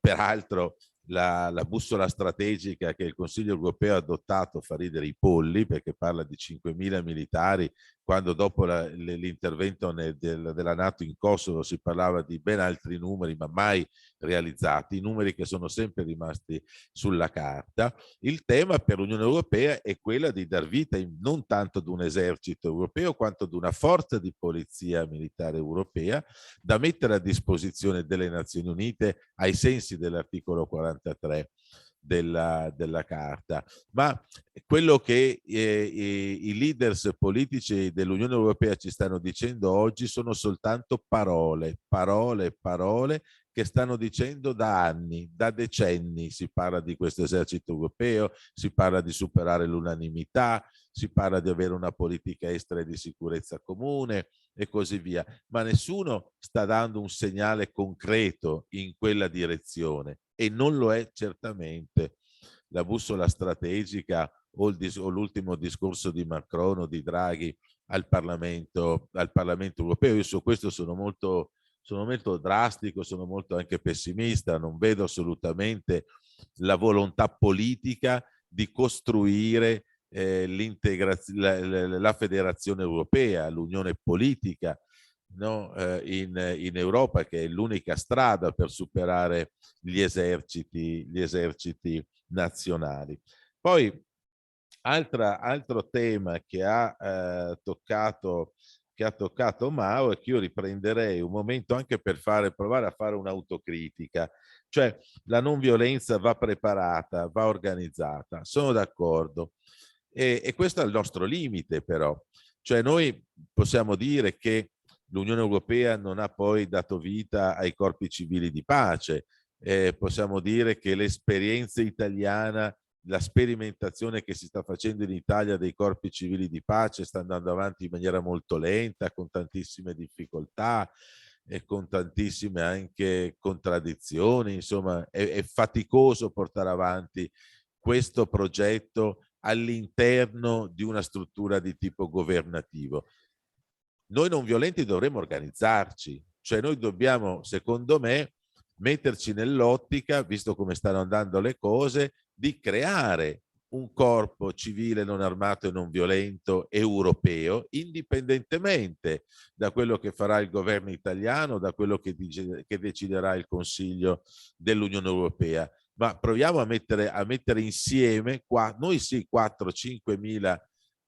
peraltro la bussola strategica che il Consiglio europeo ha adottato fa ridere i polli, perché parla di 5.000 militari, quando dopo l'intervento della NATO in Kosovo si parlava di ben altri numeri, ma mai realizzati, numeri che sono sempre rimasti sulla carta. Il tema per l'Unione Europea è quella di dar vita non tanto ad un esercito europeo, quanto ad una forza di polizia militare europea da mettere a disposizione delle Nazioni Unite ai sensi dell'articolo 43 della Carta. Ma quello che i leaders politici dell'Unione Europea ci stanno dicendo oggi sono soltanto parole, parole, parole che stanno dicendo da anni, da decenni. Si parla di questo esercito europeo, si parla di superare l'unanimità, si parla di avere una politica estera e di sicurezza comune e così via, ma nessuno sta dando un segnale concreto in quella direzione, e non lo è certamente la bussola strategica o l'ultimo discorso di Macron o di Draghi al Parlamento europeo. Io su questo sono molto drastico, sono molto anche pessimista, non vedo assolutamente la volontà politica di costruire la federazione europea, l'unione politica, no? In Europa, che è l'unica strada per superare gli eserciti nazionali. Poi altro tema che ha toccato Mao, e che io riprenderei un momento anche per provare a fare un'autocritica, cioè la non violenza va preparata, va organizzata, sono d'accordo, e questo è il nostro limite però, cioè noi possiamo dire che l'Unione Europea non ha poi dato vita ai corpi civili di pace, possiamo dire che l'esperienza italiana, la sperimentazione che si sta facendo in Italia dei corpi civili di pace sta andando avanti in maniera molto lenta, con tantissime difficoltà e con tantissime anche contraddizioni. Insomma, è faticoso portare avanti questo progetto all'interno di una struttura di tipo governativo. Noi non violenti dovremmo organizzarci, cioè noi dobbiamo, secondo me, metterci nell'ottica, visto come stanno andando le cose, di creare un corpo civile non armato e non violento europeo, indipendentemente da quello che farà il governo italiano, da quello che deciderà il Consiglio dell'Unione Europea. Ma proviamo a mettere insieme, noi sì, 4-5 mila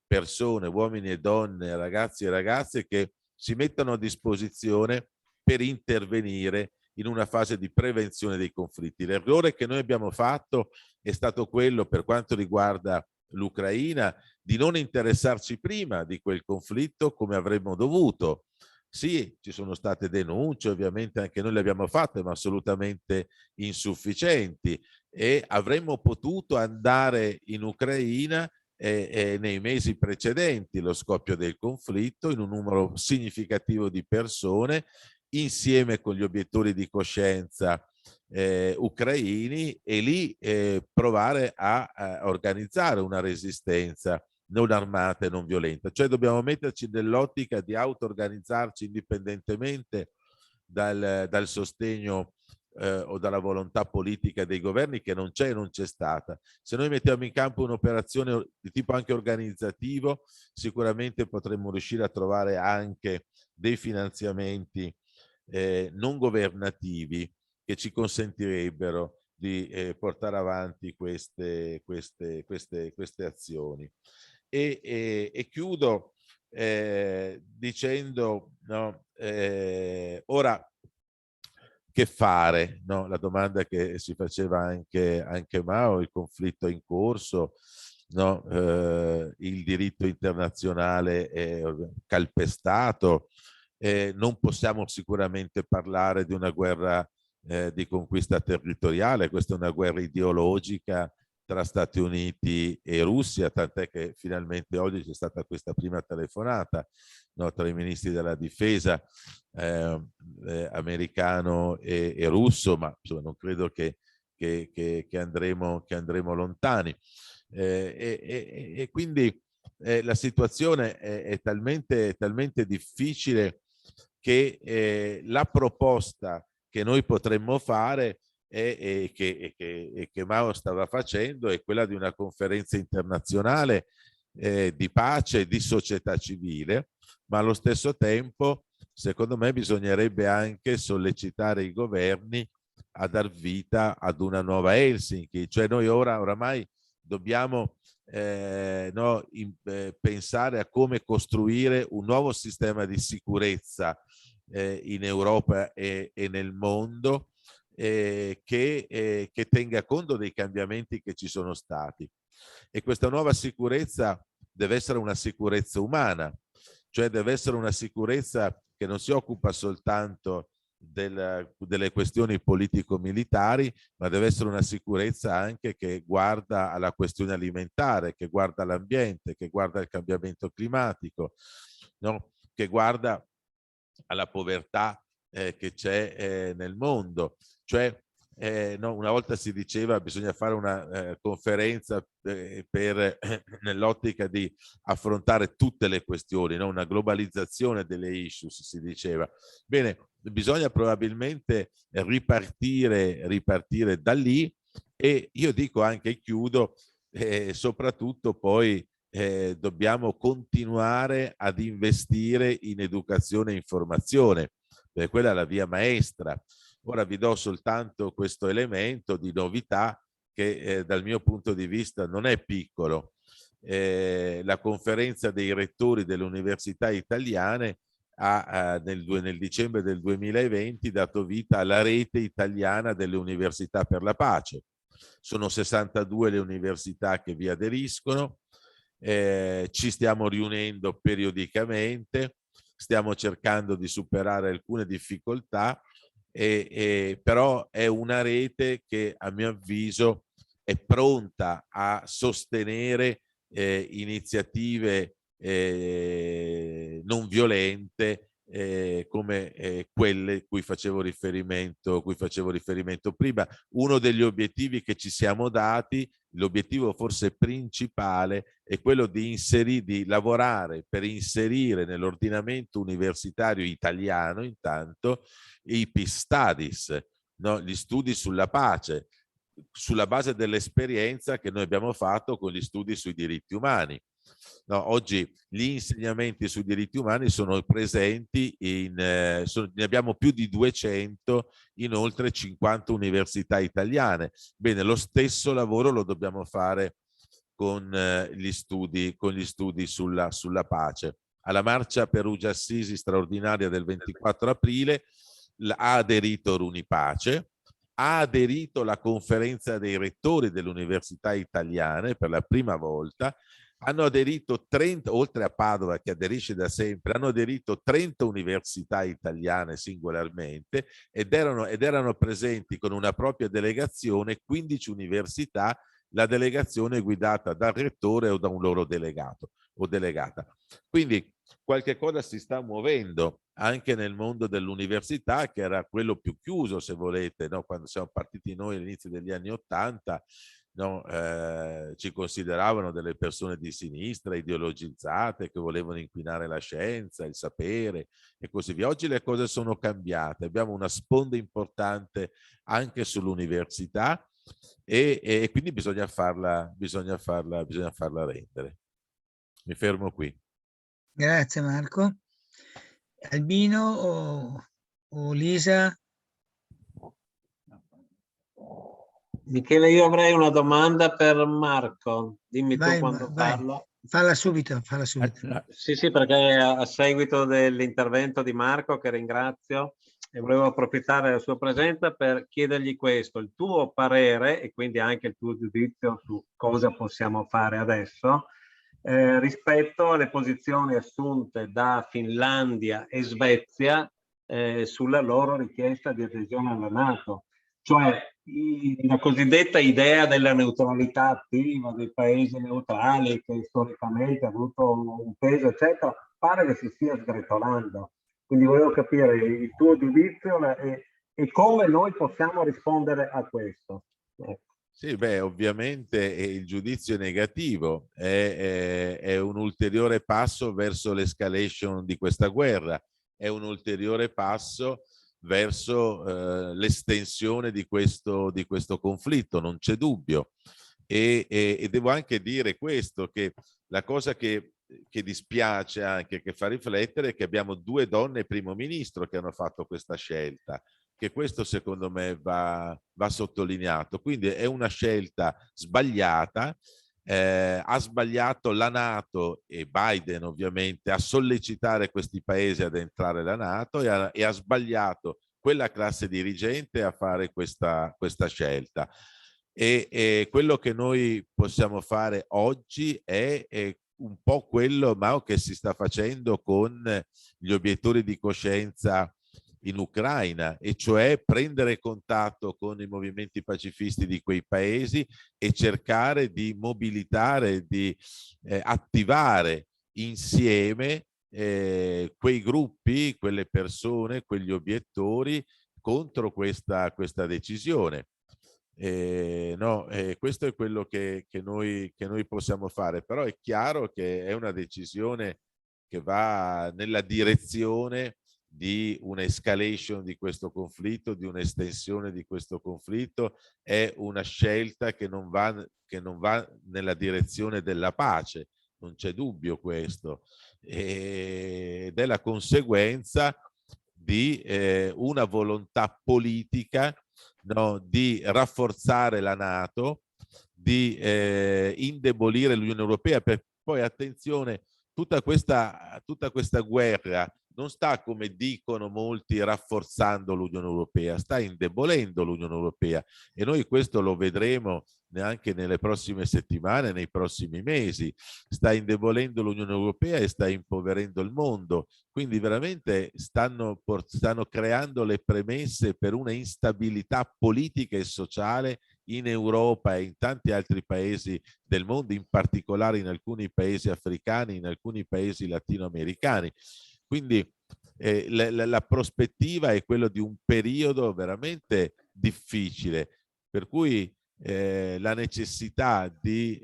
persone, uomini e donne, ragazzi e ragazze, che si mettono a disposizione per intervenire in una fase di prevenzione dei conflitti. L'errore che noi abbiamo fatto è stato quello, per quanto riguarda l'Ucraina, di non interessarci prima di quel conflitto come avremmo dovuto. Sì, ci sono state denunce, ovviamente anche noi le abbiamo fatte, ma assolutamente insufficienti, e avremmo potuto andare in Ucraina nei mesi precedenti lo scoppio del conflitto in un numero significativo di persone, insieme con gli obiettori di coscienza ucraini, e lì provare a organizzare una resistenza non armata e non violenta. Cioè dobbiamo metterci nell'ottica di auto-organizzarci indipendentemente dal sostegno o dalla volontà politica dei governi, che non c'è e non c'è stata. Se noi mettiamo in campo un'operazione di tipo anche organizzativo, sicuramente potremmo riuscire a trovare anche dei finanziamenti non governativi che ci consentirebbero di portare avanti queste azioni. E chiudo dicendo, no, ora, che fare? No? La domanda che si faceva anche Mao, il conflitto in corso, no? Il diritto internazionale è calpestato, non possiamo sicuramente parlare di una guerra di conquista territoriale, questa è una guerra ideologica tra Stati Uniti e Russia, tant'è che finalmente oggi c'è stata questa prima telefonata, no, tra i ministri della difesa americano e russo, ma insomma, non credo che andremo lontani. E quindi la situazione è talmente difficile che la proposta che noi potremmo fare e che Mao stava facendo è quella di una conferenza internazionale di pace e di società civile, ma allo stesso tempo secondo me bisognerebbe anche sollecitare i governi a dar vita ad una nuova Helsinki, cioè noi oramai dobbiamo pensare a come costruire un nuovo sistema di sicurezza in Europa e nel mondo che tenga conto dei cambiamenti che ci sono stati. E questa nuova sicurezza deve essere una sicurezza umana, cioè deve essere una sicurezza che non si occupa soltanto delle questioni politico-militari, ma deve essere una sicurezza anche che guarda alla questione alimentare, che guarda all'ambiente, che guarda al cambiamento climatico, no? Che guarda alla povertà che c'è nel mondo. Cioè, no, una volta si diceva bisogna fare una conferenza nell'ottica di affrontare tutte le questioni, no? Una globalizzazione delle issues, si diceva. Bene, bisogna probabilmente ripartire da lì, e io dico anche, chiudo, soprattutto poi dobbiamo continuare ad investire in educazione e informazione, perché quella è la via maestra. Ora vi do soltanto questo elemento di novità che dal mio punto di vista non è piccolo. La conferenza dei rettori delle università italiane nel dicembre del 2020 dato vita alla rete italiana delle università per la pace. Sono 62 le università che vi aderiscono, ci stiamo riunendo periodicamente, stiamo cercando di superare alcune difficoltà, però è una rete che a mio avviso è pronta a sostenere iniziative non violente come quelle cui facevo riferimento prima. Uno degli obiettivi che ci siamo dati, l'obiettivo forse principale, è quello di lavorare per inserire nell'ordinamento universitario italiano intanto i peace studies, no? Gli studi sulla pace, sulla base dell'esperienza che noi abbiamo fatto con gli studi sui diritti umani. No, oggi gli insegnamenti sui diritti umani sono presenti ne abbiamo più di 200 in oltre 50 università italiane. Bene, lo stesso lavoro lo dobbiamo fare con gli studi sulla pace. Alla marcia Perugia-Assisi straordinaria del 24 aprile ha aderito Runipace, ha aderito la conferenza dei rettori delle università italiane per la prima volta, hanno aderito 30, oltre a Padova che aderisce da sempre, hanno aderito 30 università italiane singolarmente ed erano presenti con una propria delegazione 15 università, la delegazione guidata dal rettore o da un loro delegato o delegata. Quindi qualche cosa si sta muovendo anche nel mondo dell'università, che era quello più chiuso, se volete, no? Quando siamo partiti noi all'inizio degli anni '80, no? Ci consideravano delle persone di sinistra, ideologizzate, che volevano inquinare la scienza, il sapere e così via. Oggi le cose sono cambiate, abbiamo una sponda importante anche sull'università e quindi bisogna farla rendere. Mi fermo qui. Grazie Marco. Albino o Lisa? Michele, io avrei una domanda per Marco. Dimmi tu quando parlo. Falla subito. Sì, perché a seguito dell'intervento di Marco, che ringrazio, e volevo approfittare della sua presenza per chiedergli questo, il tuo parere e quindi anche il tuo giudizio su cosa possiamo fare adesso rispetto alle posizioni assunte da Finlandia e Svezia sulla loro richiesta di adesione alla NATO. Cioè la cosiddetta idea della neutralità attiva dei paesi neutrali, che storicamente ha avuto un peso, eccetera, pare che si stia sgretolando. Quindi volevo capire il tuo giudizio e come noi possiamo rispondere a questo. Sì, beh, ovviamente il giudizio negativo è un ulteriore passo verso l'escalation di questa guerra, è un ulteriore passo verso l'estensione di questo conflitto, non c'è dubbio. E devo anche dire questo, che la cosa che dispiace anche, che fa riflettere, è che abbiamo 2 donne primo ministro che hanno fatto questa scelta, che questo secondo me va sottolineato. Quindi è una scelta sbagliata, ha sbagliato la NATO e Biden ovviamente a sollecitare questi paesi ad entrare nella NATO e ha sbagliato quella classe dirigente a fare questa scelta. E quello che noi possiamo fare oggi è un po' quello, Mao, che si sta facendo con gli obiettori di coscienza in Ucraina, e cioè prendere contatto con i movimenti pacifisti di quei paesi e cercare di mobilitare, di attivare insieme quei gruppi, quelle persone, quegli obiettori contro questa decisione. No, questo è quello che noi possiamo fare, però è chiaro che è una decisione che va nella direzione di un'escalation di questo conflitto, di un'estensione di questo conflitto. È una scelta che non va nella direzione della pace, non c'è dubbio questo, ed è la conseguenza di una volontà politica, no, di rafforzare la NATO, di indebolire l'Unione Europea. Poi attenzione, tutta questa guerra non sta, come dicono molti, rafforzando l'Unione Europea, sta indebolendo l'Unione Europea, e noi questo lo vedremo neanche nelle prossime settimane, nei prossimi mesi. Sta indebolendo l'Unione Europea e sta impoverendo il mondo. Quindi veramente stanno creando le premesse per una instabilità politica e sociale in Europa e in tanti altri paesi del mondo, in particolare in alcuni paesi africani, in alcuni paesi latinoamericani. Quindi la prospettiva è quella di un periodo veramente difficile, per cui la necessità di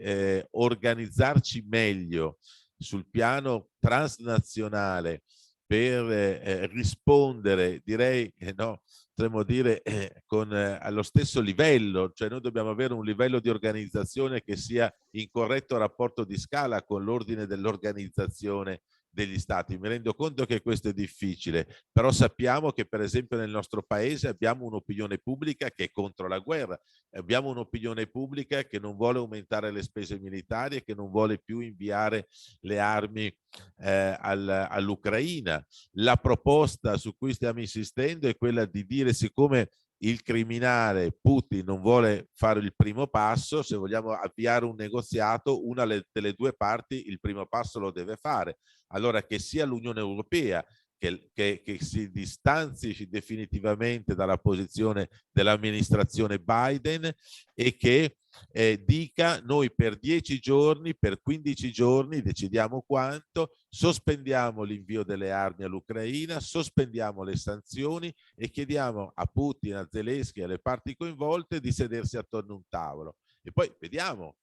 organizzarci meglio sul piano transnazionale per rispondere, direi, no, potremmo dire allo stesso livello, cioè noi dobbiamo avere un livello di organizzazione che sia in corretto rapporto di scala con l'ordine dell'organizzazione degli stati. Mi rendo conto che questo è difficile, però sappiamo che per esempio nel nostro paese abbiamo un'opinione pubblica che è contro la guerra, abbiamo un'opinione pubblica che non vuole aumentare le spese militari e che non vuole più inviare le armi all'Ucraina. La proposta su cui stiamo insistendo è quella di dire, siccome il criminale Putin non vuole fare il primo passo, se vogliamo avviare un negoziato, una delle 2 parti il primo passo lo deve fare. Allora che sia l'Unione Europea che si distanzi definitivamente dalla posizione dell'amministrazione Biden e che dica: noi per 10 giorni, per 15 giorni, decidiamo quanto, sospendiamo l'invio delle armi all'Ucraina, sospendiamo le sanzioni e chiediamo a Putin, a Zelensky e alle parti coinvolte di sedersi attorno a un tavolo. E poi vediamo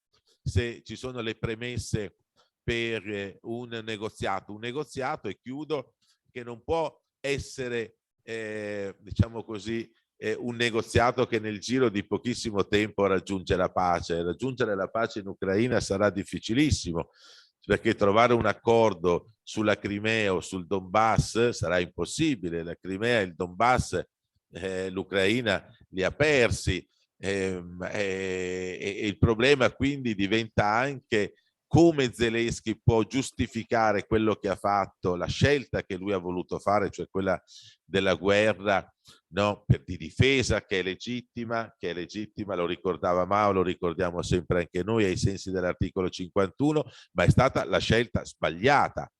se ci sono le premesse per un negoziato, e chiudo, che non può essere, diciamo così, un negoziato che nel giro di pochissimo tempo raggiunge la pace. Raggiungere la pace in Ucraina sarà difficilissimo, perché trovare un accordo sulla Crimea o sul Donbass sarà impossibile. La Crimea e il Donbass l'Ucraina li ha persi, e il problema quindi diventa anche come Zelensky può giustificare quello che ha fatto, la scelta che lui ha voluto fare, cioè quella della guerra, no, di difesa, che è legittima, lo ricordava Mao, lo ricordiamo sempre anche noi ai sensi dell'articolo 51, ma è stata la scelta sbagliata,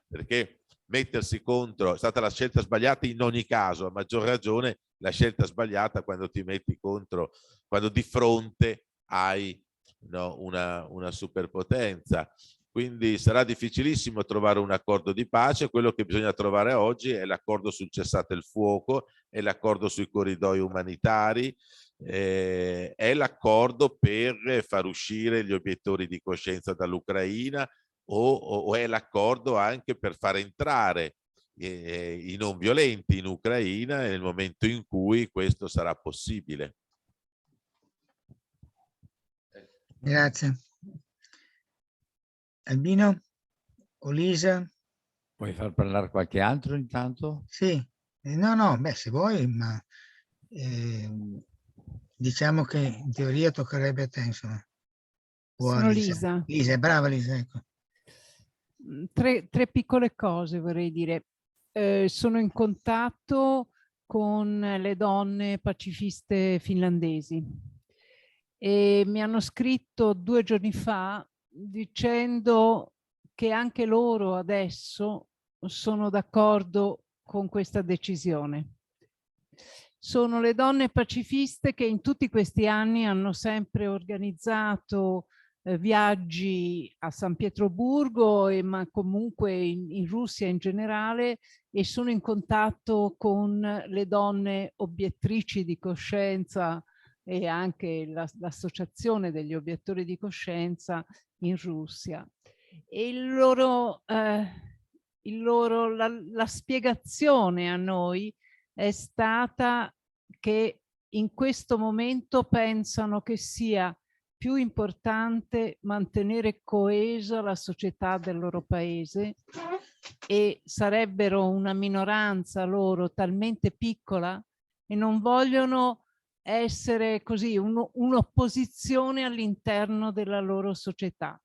perché mettersi contro è stata la scelta sbagliata in ogni caso, a maggior ragione la scelta sbagliata quando ti metti contro, quando di fronte hai, no, una superpotenza. Quindi sarà difficilissimo trovare un accordo di pace. Quello che bisogna trovare oggi è l'accordo sul cessate il fuoco, è l'accordo sui corridoi umanitari, è l'accordo per far uscire gli obiettori di coscienza dall'Ucraina, o è l'accordo anche per far entrare i non violenti in Ucraina nel momento in cui questo sarà possibile. Grazie. Albino o Lisa? Vuoi far parlare qualche altro intanto? Sì, no, beh, se vuoi, ma diciamo che in teoria toccherebbe a te, insomma. Sono Lisa. Lisa, brava Lisa, ecco. Tre piccole cose vorrei dire. Sono in contatto con le donne pacifiste finlandesi e mi hanno scritto 2 giorni fa dicendo che anche loro adesso sono d'accordo con questa decisione. Sono le donne pacifiste che in tutti questi anni hanno sempre organizzato viaggi a San Pietroburgo, ma comunque in Russia in generale, e sono in contatto con le donne obiettrici di coscienza e anche l'associazione degli obiettori di coscienza in Russia. E la spiegazione a noi è stata che in questo momento pensano che sia più importante mantenere coesa la società del loro paese, e sarebbero una minoranza loro talmente piccola e non vogliono essere così un'opposizione all'interno della loro società.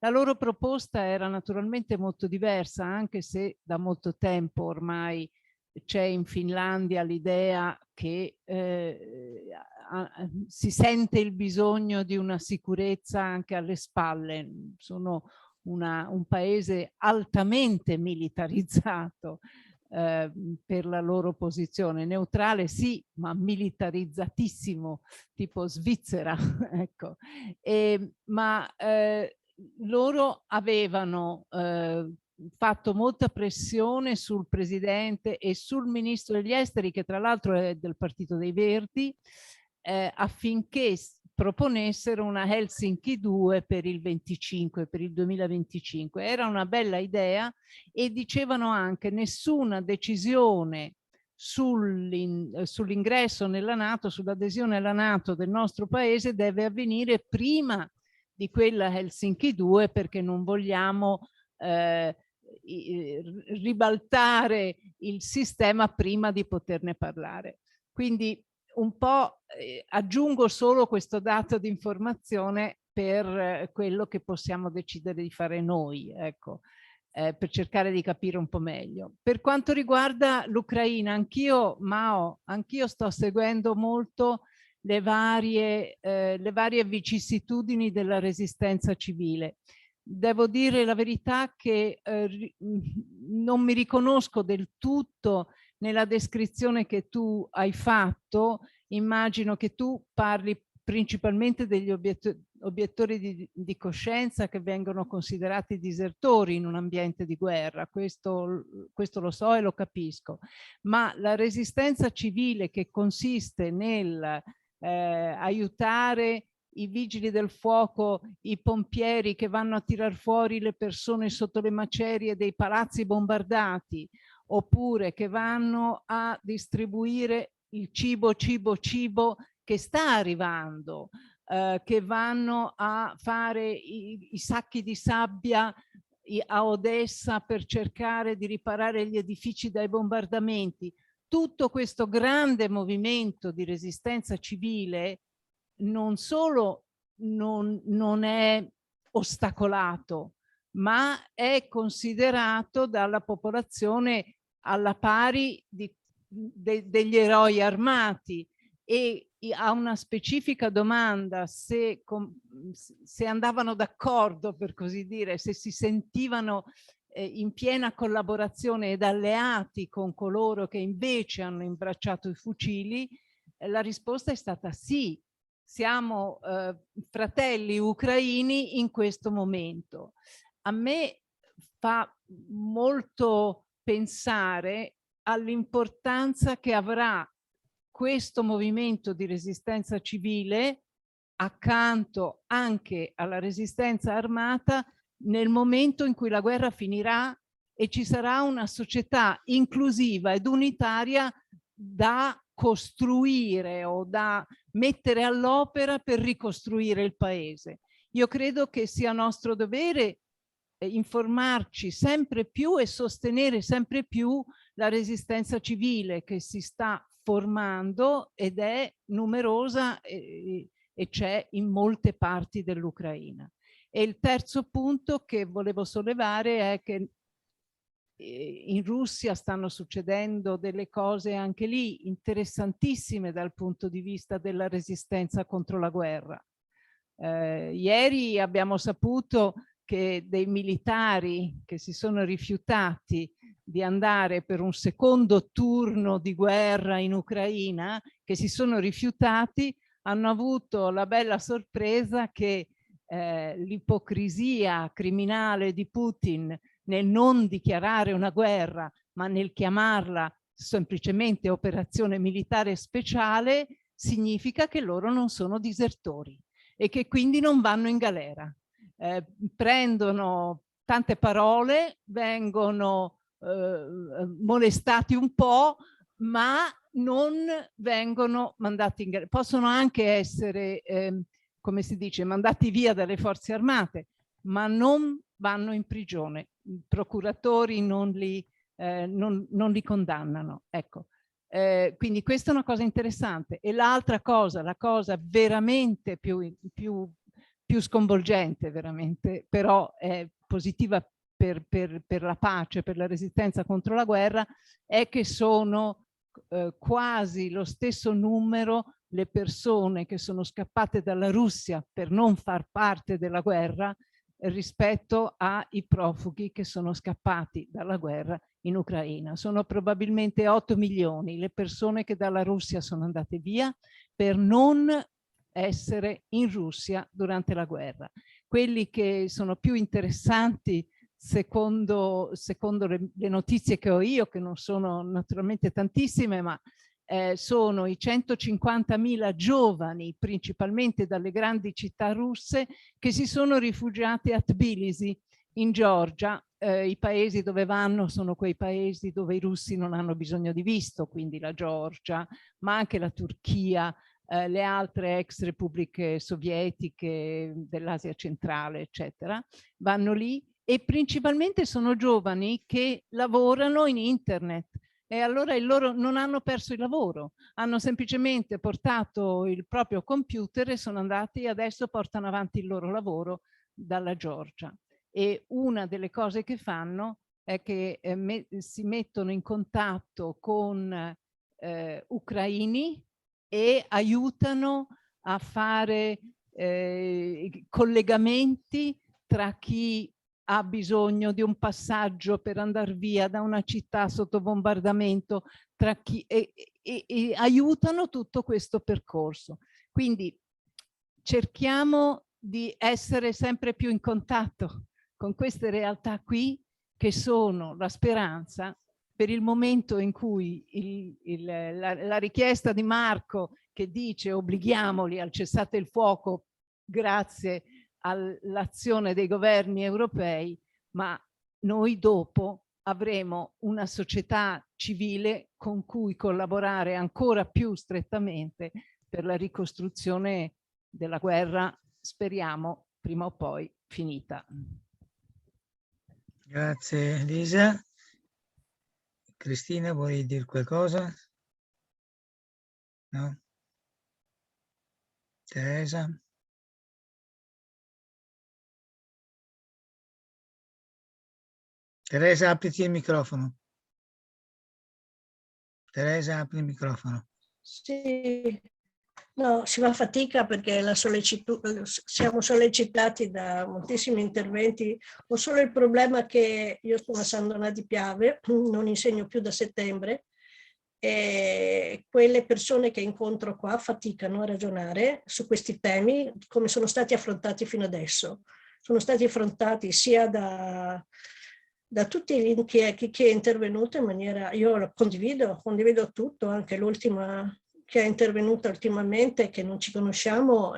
La loro proposta era naturalmente molto diversa, anche se da molto tempo ormai c'è in Finlandia l'idea che si sente il bisogno di una sicurezza anche alle spalle. Sono un paese altamente militarizzato per la loro posizione. Neutrale sì, ma militarizzatissimo, tipo Svizzera. Ecco. Loro avevano fatto molta pressione sul presidente e sul ministro degli esteri, che tra l'altro è del Partito dei Verdi, affinché proponessero una Helsinki 2 per il 2025. Era una bella idea, e dicevano anche nessuna decisione sull'ingresso nella NATO, sull'adesione alla NATO del nostro paese deve avvenire prima di quella Helsinki 2, perché non vogliamo ribaltare il sistema prima di poterne parlare. Quindi un po' aggiungo solo questo dato di informazione per quello che possiamo decidere di fare noi, ecco, per cercare di capire un po' meglio. Per quanto riguarda l'Ucraina, anch'io sto seguendo molto le varie vicissitudini della resistenza civile. Devo dire la verità che non mi riconosco del tutto nella descrizione che tu hai fatto. Immagino che tu parli principalmente degli obiettori di coscienza che vengono considerati disertori in un ambiente di guerra. Questo lo so e lo capisco. Ma la resistenza civile, che consiste nel aiutare i vigili del fuoco, i pompieri che vanno a tirar fuori le persone sotto le macerie dei palazzi bombardati, oppure che vanno a distribuire il cibo che sta arrivando, che vanno a fare i sacchi di sabbia a Odessa per cercare di riparare gli edifici dai bombardamenti. Tutto questo grande movimento di resistenza civile non solo non è ostacolato, ma è considerato dalla popolazione alla pari degli eroi armati, e a una specifica domanda se andavano d'accordo, per così dire, se si sentivano in piena collaborazione ed alleati con coloro che invece hanno imbracciato i fucili, la risposta è stata sì, siamo fratelli ucraini in questo momento. A me fa molto pensare all'importanza che avrà questo movimento di resistenza civile accanto anche alla resistenza armata nel momento in cui la guerra finirà e ci sarà una società inclusiva ed unitaria da costruire o da mettere all'opera per ricostruire il paese. Io credo che sia nostro dovere informarci sempre più e sostenere sempre più la resistenza civile che si sta formando ed è numerosa e c'è in molte parti dell'Ucraina. E il terzo punto che volevo sollevare è che in Russia stanno succedendo delle cose anche lì interessantissime dal punto di vista della resistenza contro la guerra. Ieri abbiamo saputo che dei militari che si sono rifiutati di andare per un secondo turno di guerra in Ucraina, che si sono rifiutati, hanno avuto la bella sorpresa che l'ipocrisia criminale di Putin nel non dichiarare una guerra, ma nel chiamarla semplicemente operazione militare speciale, significa che loro non sono disertori e che quindi non vanno in galera. Prendono tante parole, vengono molestati un po', ma non vengono mandati in galera. Possono anche essere, come si dice, mandati via dalle forze armate, ma non vanno in prigione. I procuratori non li condannano. Ecco. Quindi questa è una cosa interessante. E l'altra cosa, la cosa veramente più sconvolgente, veramente, però è positiva per la pace, per la resistenza contro la guerra, è che sono quasi lo stesso numero le persone che sono scappate dalla Russia per non far parte della guerra rispetto ai profughi che sono scappati dalla guerra in Ucraina. Sono probabilmente 8 milioni le persone che dalla Russia sono andate via per non essere in Russia durante la guerra. Quelli che sono più interessanti secondo le notizie che ho io, che non sono naturalmente tantissime, ma sono i 150.000 giovani, principalmente dalle grandi città russe, che si sono rifugiati a Tbilisi, in Georgia. I paesi dove vanno sono quei paesi dove i russi non hanno bisogno di visto, quindi la Georgia, ma anche la Turchia, le altre ex repubbliche sovietiche dell'Asia centrale, eccetera. Vanno lì e principalmente sono giovani che lavorano in internet. E allora loro non hanno perso il lavoro, hanno semplicemente portato il proprio computer e sono andati e adesso portano avanti il loro lavoro dalla Georgia. E una delle cose che fanno è che si mettono in contatto con ucraini e aiutano a fare collegamenti tra chi ha bisogno di un passaggio per andare via da una città sotto bombardamento, tra chi, e aiutano tutto questo percorso. Quindi cerchiamo di essere sempre più in contatto con queste realtà qui, che sono la speranza per il momento in cui la richiesta di Marco che dice obblighiamoli al cessate il fuoco grazie all'azione dei governi europei, ma noi dopo avremo una società civile con cui collaborare ancora più strettamente per la ricostruzione della guerra, speriamo prima o poi finita. Grazie Elisa. Cristina, vuoi dire qualcosa? No? Teresa? Teresa, apriti il microfono. Teresa, apri il microfono. Sì, No, si fa fatica perché siamo sollecitati da moltissimi interventi. Ho solo il problema che io sono a San Donà di Piave, non insegno più da settembre, e quelle persone che incontro qua faticano a ragionare su questi temi come sono stati affrontati fino adesso. Sono stati affrontati sia da tutti chi è intervenuto in maniera, io condivido tutto, anche l'ultima che è intervenuta ultimamente, che non ci conosciamo,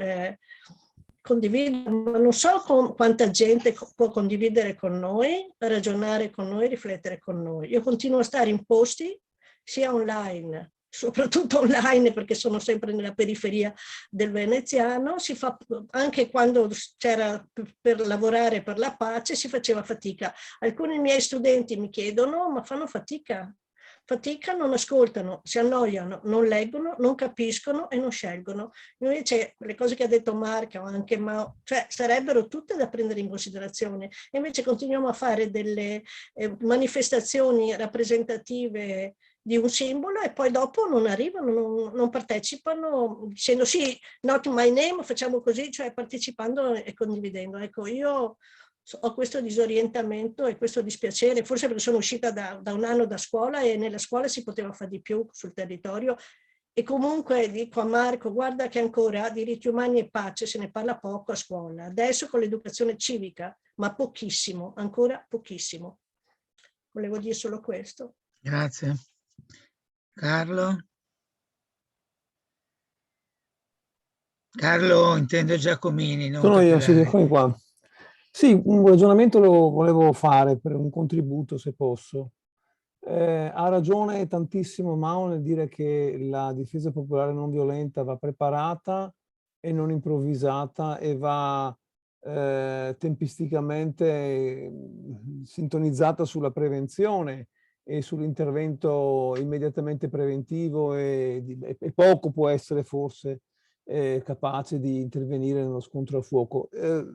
condivido, ma non so quanta gente può condividere con noi, ragionare con noi, riflettere con noi. Io continuo a stare in posti, sia online, soprattutto online perché sono sempre nella periferia del veneziano, si fa, anche quando c'era per lavorare per la pace si faceva fatica. Alcuni miei studenti mi chiedono, ma fanno fatica, non ascoltano, si annoiano, non leggono, non capiscono e non scelgono. Invece le cose che ha detto Marca o anche Mao, cioè sarebbero tutte da prendere in considerazione. E invece continuiamo a fare delle manifestazioni rappresentative di un simbolo e poi dopo non arrivano, non partecipano, dicendo sì, not my name, facciamo così, cioè partecipando e condividendo. Ecco, io ho questo disorientamento e questo dispiacere, forse perché sono uscita da un anno da scuola e nella scuola si poteva fare di più sul territorio. E comunque dico a Marco, guarda che ancora diritti umani e pace se ne parla poco a scuola, adesso con l'educazione civica, ma pochissimo, ancora pochissimo. Volevo dire solo questo. Grazie. Carlo? Carlo, intendo Giacomini. Non Sono io, sì, Cappellari. eccomi qua. Sì, un ragionamento lo volevo fare per un contributo, se posso. Ha ragione tantissimo Mao nel dire che la difesa popolare non violenta va preparata e non improvvisata e va tempisticamente sintonizzata sulla prevenzione e sull'intervento immediatamente preventivo e poco può essere forse capace di intervenire nello scontro a fuoco.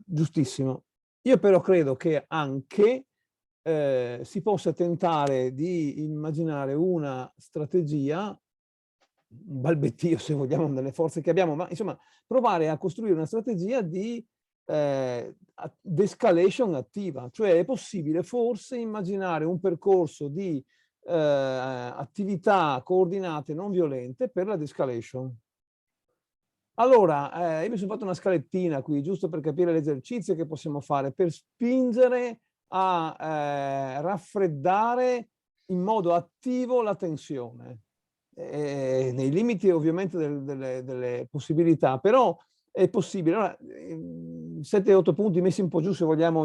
Giustissimo. Io però credo che anche si possa tentare di immaginare una strategia, un balbettio se vogliamo delle forze che abbiamo, ma insomma provare a costruire una strategia di de-escalation attiva, cioè è possibile forse immaginare un percorso di attività coordinate non violente per la de-escalation. Allora, io mi sono fatto una scalettina qui, giusto per capire l'esercizio che possiamo fare per spingere a raffreddare in modo attivo la tensione, nei limiti ovviamente delle possibilità, però è possibile. Allora, 7-8 punti messi un po' giù, se vogliamo,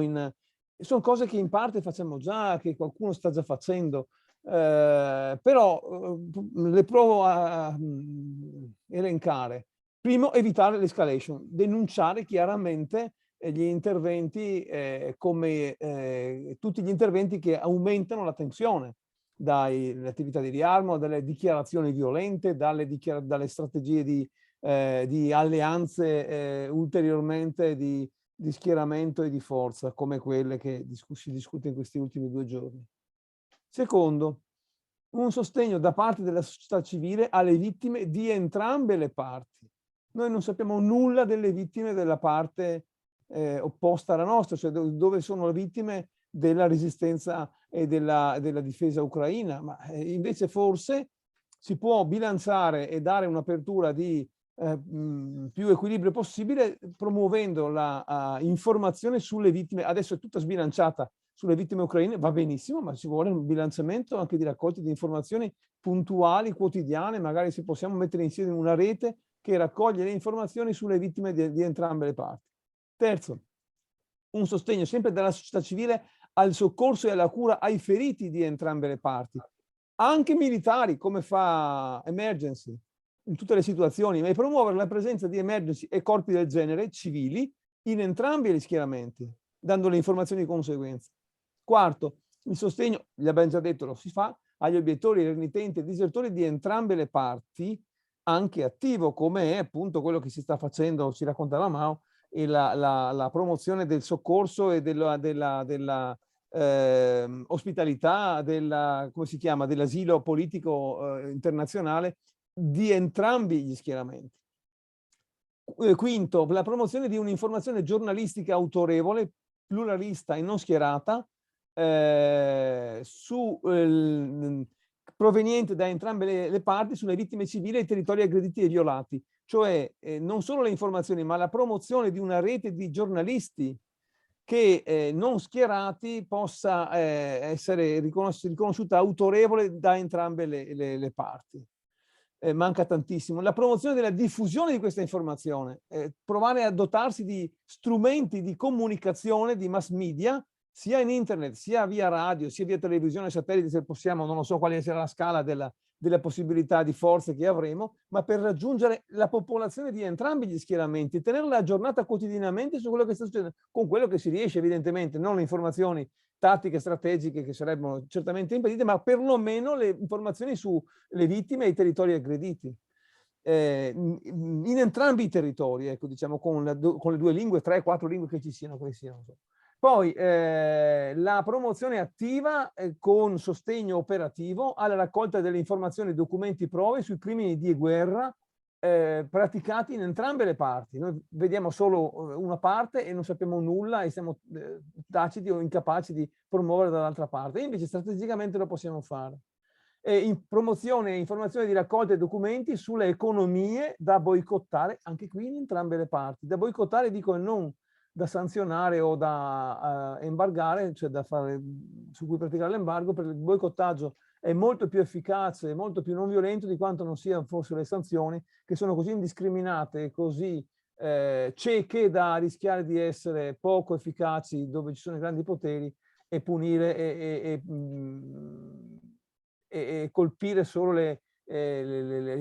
sono cose che in parte facciamo già, che qualcuno sta già facendo, però le provo a elencare. Primo, evitare l'escalation, denunciare chiaramente gli interventi come tutti gli interventi che aumentano la tensione, dalle attività di riarmo, dalle dichiarazioni violente, dalle strategie di alleanze ulteriormente di schieramento e di forza, come quelle che si discute in questi ultimi 2 giorni. Secondo, un sostegno da parte della società civile alle vittime di entrambe le parti. Noi non sappiamo nulla delle vittime della parte opposta alla nostra, cioè dove sono le vittime della resistenza e della difesa ucraina, ma invece forse si può bilanciare e dare un'apertura di più equilibrio possibile promuovendo la informazione sulle vittime. Adesso è tutta sbilanciata sulle vittime ucraine, va benissimo, ma ci vuole un bilanciamento anche di raccolta di informazioni puntuali, quotidiane, magari se possiamo mettere insieme una rete che raccoglie le informazioni sulle vittime di entrambe le parti. Terzo, un sostegno sempre dalla società civile al soccorso e alla cura ai feriti di entrambe le parti, anche militari, come fa Emergency in tutte le situazioni, ma promuovere la presenza di Emergency e corpi del genere civili in entrambi gli schieramenti, dando le informazioni di conseguenza. Quarto, il sostegno, gli abbiamo già detto, lo si fa, agli obiettori, renitenti e disertori di entrambe le parti, anche attivo, come è appunto quello che si sta facendo, ci raccontava Mao, e la promozione del soccorso e della ospitalità, come si chiama, dell'asilo politico internazionale di entrambi gli schieramenti. Quinto, la promozione di un'informazione giornalistica autorevole, pluralista e non schierata, proveniente da entrambe le parti sulle vittime civili e i territori aggrediti e violati. Cioè non solo le informazioni, ma la promozione di una rete di giornalisti che non schierati possa essere riconosciuta autorevole da entrambe le parti. Manca tantissimo. La promozione della diffusione di questa informazione, provare a dotarsi di strumenti di comunicazione, di mass media, sia in internet, sia via radio, sia via televisione, satellite, se possiamo, non lo so quale sarà la scala della possibilità di forze che avremo, ma per raggiungere la popolazione di entrambi gli schieramenti, tenerla aggiornata quotidianamente su quello che sta succedendo, con quello che si riesce evidentemente, non le informazioni tattiche, strategiche che sarebbero certamente impedite, ma perlomeno le informazioni sulle vittime e i territori aggrediti. In entrambi i territori, ecco, diciamo, con le 2 lingue, 3, 4 lingue che ci siano, che siano. Poi la promozione attiva con sostegno operativo alla raccolta delle informazioni, documenti, prove sui crimini di guerra praticati in entrambe le parti. Noi vediamo solo una parte e non sappiamo nulla e siamo taciti o incapaci di promuovere dall'altra parte. Invece strategicamente lo possiamo fare. In promozione e informazione di raccolta e documenti sulle economie da boicottare, anche qui in entrambe le parti. Da boicottare dico non da sanzionare o da embargare, cioè da fare, su cui praticare l'embargo, perché il boicottaggio è molto più efficace, molto più non violento di quanto non siano forse le sanzioni, che sono così indiscriminate e così cieche da rischiare di essere poco efficaci dove ci sono i grandi poteri e punire e colpire solo le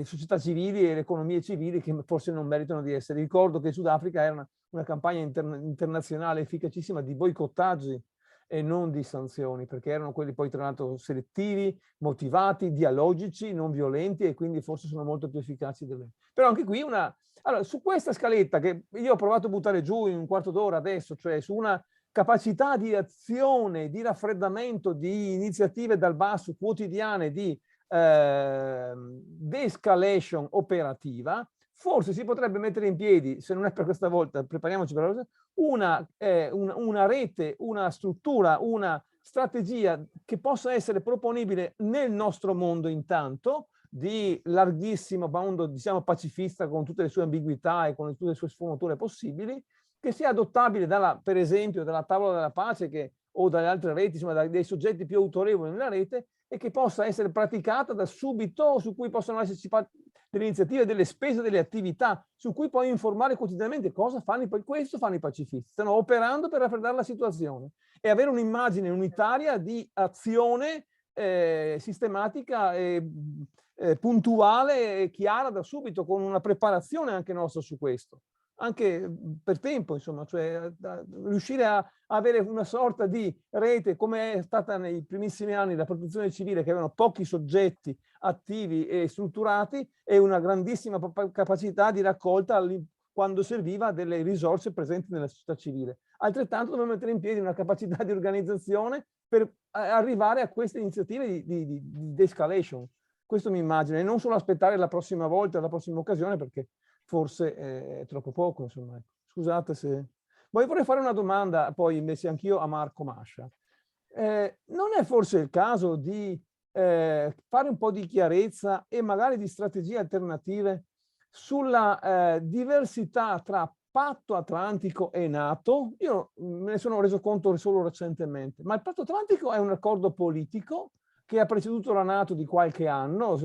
società civili e le economie civili che forse non meritano di essere. Ricordo che in Sudafrica era una campagna internazionale efficacissima di boicottaggi e non di sanzioni, perché erano quelli poi tra l'altro selettivi, motivati, dialogici, non violenti e quindi forse sono molto più efficaci delle. Però anche qui allora, su questa scaletta che io ho provato a buttare giù in un quarto d'ora adesso, cioè su una capacità di azione, di raffreddamento, di iniziative dal basso quotidiane di de-escalation operativa, forse si potrebbe mettere in piedi, se non è per questa volta, prepariamoci per una rete, una struttura, una strategia che possa essere proponibile nel nostro mondo intanto, di larghissimo mondo, diciamo pacifista, con tutte le sue ambiguità e con tutte le sue sfumature possibili, che sia adottabile per esempio dalla tavola della pace o dalle altre reti, insomma dai soggetti più autorevoli nella rete, e che possa essere praticata da subito, su cui possono esserci delle iniziative, delle spese, delle attività, su cui puoi informare quotidianamente cosa fanno questo fanno i pacifisti. Stanno operando per raffreddare la situazione e avere un'immagine unitaria di azione sistematica e puntuale e chiara da subito, con una preparazione anche nostra su questo. Anche per tempo, insomma, cioè riuscire a avere una sorta di rete come è stata nei primissimi anni la protezione civile, che avevano pochi soggetti attivi e strutturati e una grandissima capacità di raccolta quando serviva delle risorse presenti nella società civile. Altrettanto dobbiamo mettere in piedi una capacità di organizzazione per arrivare a queste iniziative di de-escalation. Questo mi immagino, e non solo aspettare la prossima volta, la prossima occasione, perché forse è troppo poco, insomma. Scusate se. Vorrei fare una domanda poi invece anch'io a Marco Mascia. Non è forse il caso di fare un po' di chiarezza e magari di strategie alternative sulla diversità tra Patto Atlantico e NATO? Io me ne sono reso conto solo recentemente, ma il Patto Atlantico è un accordo politico che ha preceduto la NATO di qualche anno,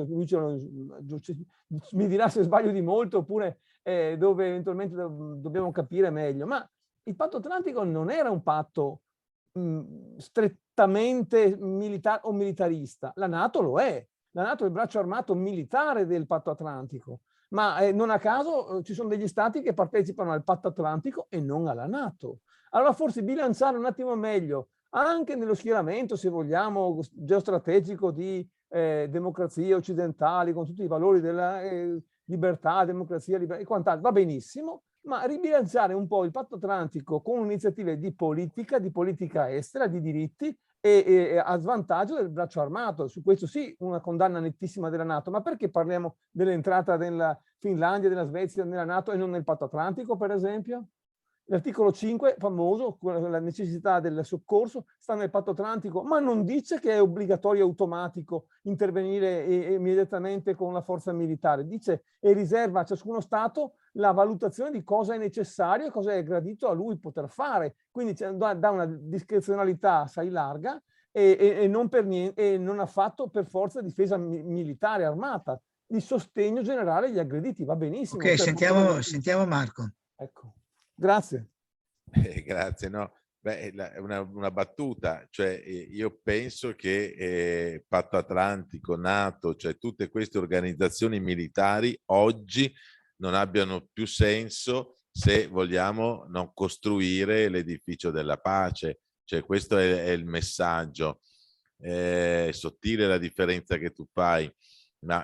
mi dirà se sbaglio di molto oppure dove eventualmente dobbiamo capire meglio, ma il Patto Atlantico non era un patto strettamente militare o militarista. La NATO lo è. La NATO è il braccio armato militare del Patto Atlantico, ma non a caso ci sono degli stati che partecipano al Patto Atlantico e non alla NATO. Allora forse bilanciare un attimo meglio, anche nello schieramento, se vogliamo, geostrategico di democrazie occidentali, con tutti i valori della libertà, democrazia e quant'altro, va benissimo, ma ribilanciare un po' il Patto Atlantico con iniziative di politica estera, di diritti, e a svantaggio del braccio armato. Su questo sì, una condanna nettissima della NATO. Ma perché parliamo dell'entrata della Finlandia, della Svezia nella NATO e non nel Patto Atlantico, per esempio? L'articolo 5, famoso, la necessità del soccorso, sta nel Patto Atlantico, ma non dice che è obbligatorio automatico intervenire immediatamente con la forza militare. Dice e riserva a ciascuno Stato la valutazione di cosa è necessario e cosa è gradito a lui poter fare. Quindi dà una discrezionalità assai larga e non per niente, e non ha fatto per forza difesa militare armata, di sostegno generale agli aggrediti. Va benissimo. Ok, sentiamo Marco. Ecco. Grazie. Grazie, no. Beh, una battuta, cioè io penso che Patto Atlantico, NATO, cioè tutte queste organizzazioni militari oggi non abbiano più senso se vogliamo non costruire l'edificio della pace, cioè questo è il messaggio. È sottile la differenza che tu fai, ma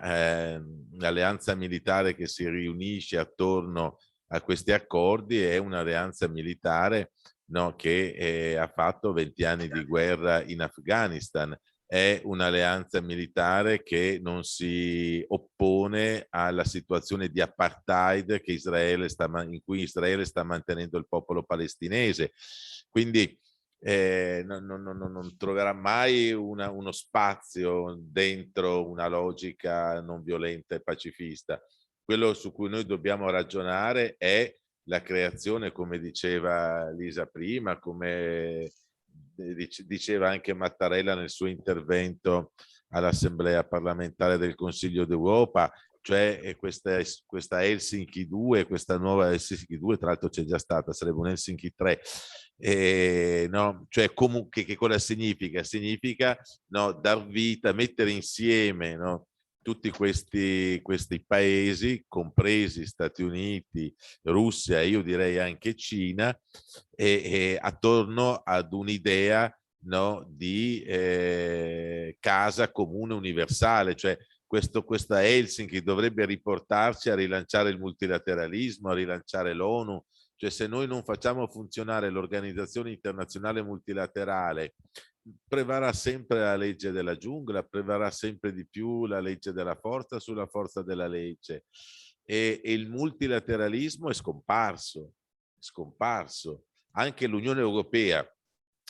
l'alleanza militare che si riunisce attorno a questi accordi è un'alleanza militare, no, che ha fatto 20 anni di guerra in Afghanistan, è un'alleanza militare che non si oppone alla situazione di apartheid che in cui Israele sta mantenendo il popolo palestinese. Quindi non troverà mai uno spazio dentro una logica non violenta e pacifista. Quello su cui noi dobbiamo ragionare è la creazione, come diceva Lisa prima, come diceva anche Mattarella nel suo intervento all'Assemblea parlamentare del Consiglio d'Europa, cioè questa Helsinki 2, questa nuova Helsinki 2, tra l'altro c'è già stata, sarebbe un Helsinki 3, no? Cioè comunque che cosa significa? Significa, no, dar vita, mettere insieme, no, tutti questi paesi, compresi Stati Uniti, Russia, io direi anche Cina, e attorno ad un'idea, no, di casa comune universale, cioè questa Helsinki dovrebbe riportarci a rilanciare il multilateralismo, a rilanciare l'ONU. Cioè se noi non facciamo funzionare l'organizzazione internazionale multilaterale, prevarrà sempre la legge della giungla, prevarrà sempre di più la legge della forza sulla forza della legge, e il multilateralismo è scomparso. Anche l'Unione Europea,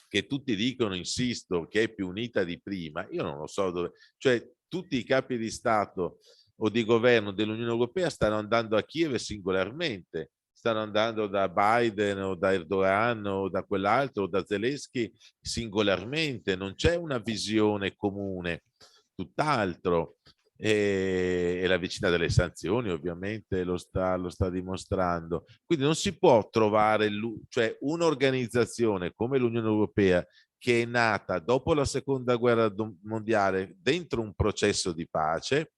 che tutti dicono, insisto, che è più unita di prima, io non lo so dove, cioè tutti i capi di Stato o di governo dell'Unione Europea stanno andando a Kiev singolarmente, stanno andando da Biden o da Erdogan o da quell'altro o da Zelensky singolarmente, non c'è una visione comune, tutt'altro. E la vicina delle sanzioni ovviamente lo sta dimostrando. Quindi non si può trovare, cioè un'organizzazione come l'Unione Europea, che è nata dopo la seconda guerra mondiale dentro un processo di pace,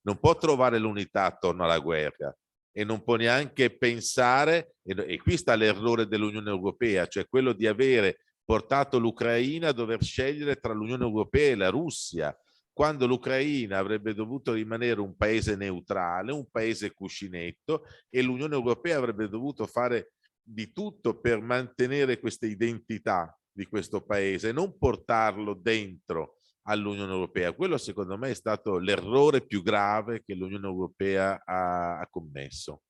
non può trovare l'unità attorno alla guerra e non può neanche pensare, e qui sta l'errore dell'Unione Europea, cioè quello di avere portato l'Ucraina a dover scegliere tra l'Unione Europea e la Russia, quando l'Ucraina avrebbe dovuto rimanere un paese neutrale, un paese cuscinetto, e l'Unione Europea avrebbe dovuto fare di tutto per mantenere questa identità di questo paese, non portarlo dentro all'Unione Europea. Quello secondo me è stato l'errore più grave che l'Unione Europea ha commesso,